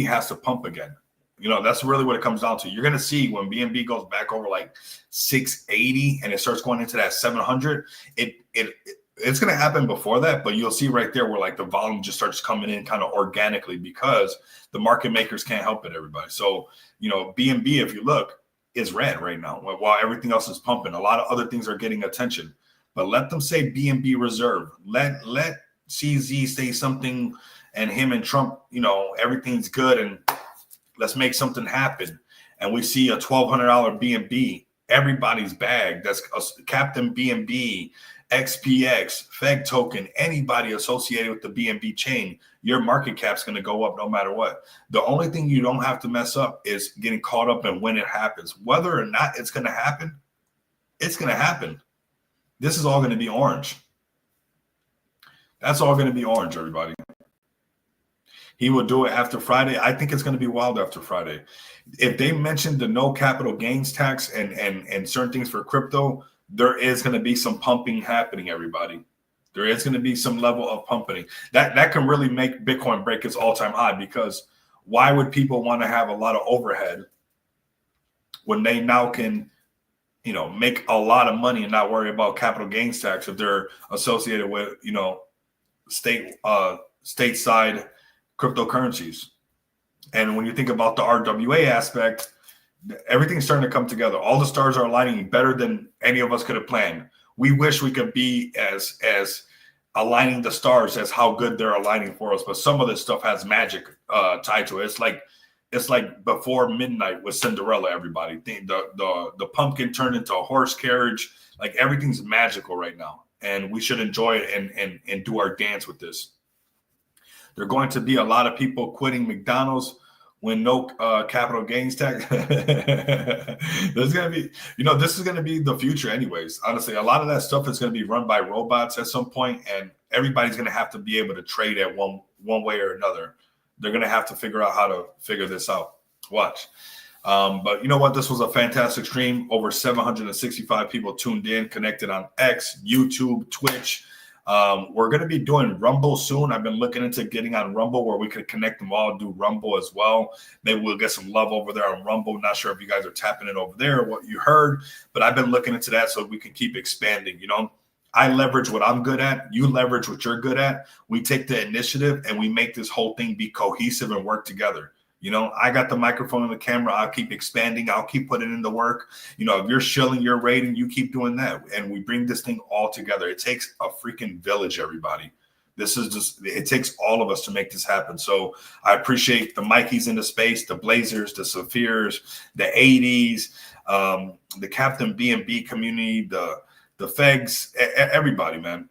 has to pump again. That's really what it comes down to. You're going to see when BNB goes back over like 680 and it starts going into that 700, it's going to happen before that, but you'll see right there where like the volume just starts coming in kind of organically because the market makers can't help it, everybody. So, BNB, if you look, is red right now while everything else is pumping. A lot of other things are getting attention, but let them say BNB reserve. Let CZ say something and him and Trump, everything's good and let's make something happen. And we see a $1,200 BNB, everybody's bag. That's Captain BNB, XPX, Feg token, anybody associated with the BNB chain, your market cap's going to go up no matter what. The only thing you don't have to mess up is getting caught up in when it happens. Whether or not it's going to happen, it's going to happen. This is all going to be orange. That's all going to be orange, everybody. He will do it after Friday. I think it's going to be wild after Friday. If they mentioned the no capital gains tax and certain things for crypto, there is going to be some pumping happening, everybody. There is going to be some level of pumping. That can really make Bitcoin break its all-time high, because why would people want to have a lot of overhead when they now can, make a lot of money and not worry about capital gains tax if they're associated with, stateside cryptocurrencies? And when you think about the RWA aspect, everything's starting to come together. All the stars are aligning better than any of us could have planned. We wish we could be as aligning the stars as how good they're aligning for us, but some of this stuff has magic tied to it. It's like before midnight with Cinderella, everybody. The pumpkin turned into a horse carriage. Like, everything's magical right now, and we should enjoy it and do our dance with this. There are going to be a lot of people quitting McDonald's when no capital gains tax. There's going to be, this is going to be the future anyways. Honestly, a lot of that stuff is going to be run by robots at some point, and everybody's going to have to be able to trade at one way or another. They're going to have to figure out how to figure this out. Watch. But you know what? This was a fantastic stream. Over 765 people tuned in, connected on X, YouTube, Twitch. We're going to be doing Rumble soon. I've been looking into getting on Rumble where we could connect them all, do Rumble as well. Maybe we'll get some love over there on Rumble. Not sure if you guys are tapping it over there or what you heard, but I've been looking into that so we can keep expanding. I leverage what I'm good at. You leverage what you're good at. We take the initiative and we make this whole thing be cohesive and work together. I got the microphone and the camera. I'll keep expanding. I'll keep putting in the work. If you're shilling your rating, you keep doing that. And we bring this thing all together. It takes a freaking village, everybody. It takes all of us to make this happen. So I appreciate the Mikeys in the space, the Blazers, the Saphirs, the 80s, the Captain BNB community, the Fegs, everybody, man.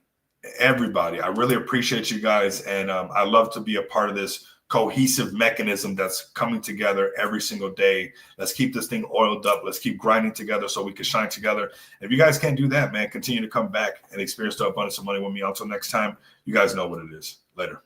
Everybody. I really appreciate you guys. And I love to be a part of this cohesive mechanism that's coming together every single day. Let's keep this thing oiled up. Let's keep grinding together so we can shine together. If you guys can't do that, man, continue to come back and experience the abundance of money with me. Until next time, you guys know what it is. Later.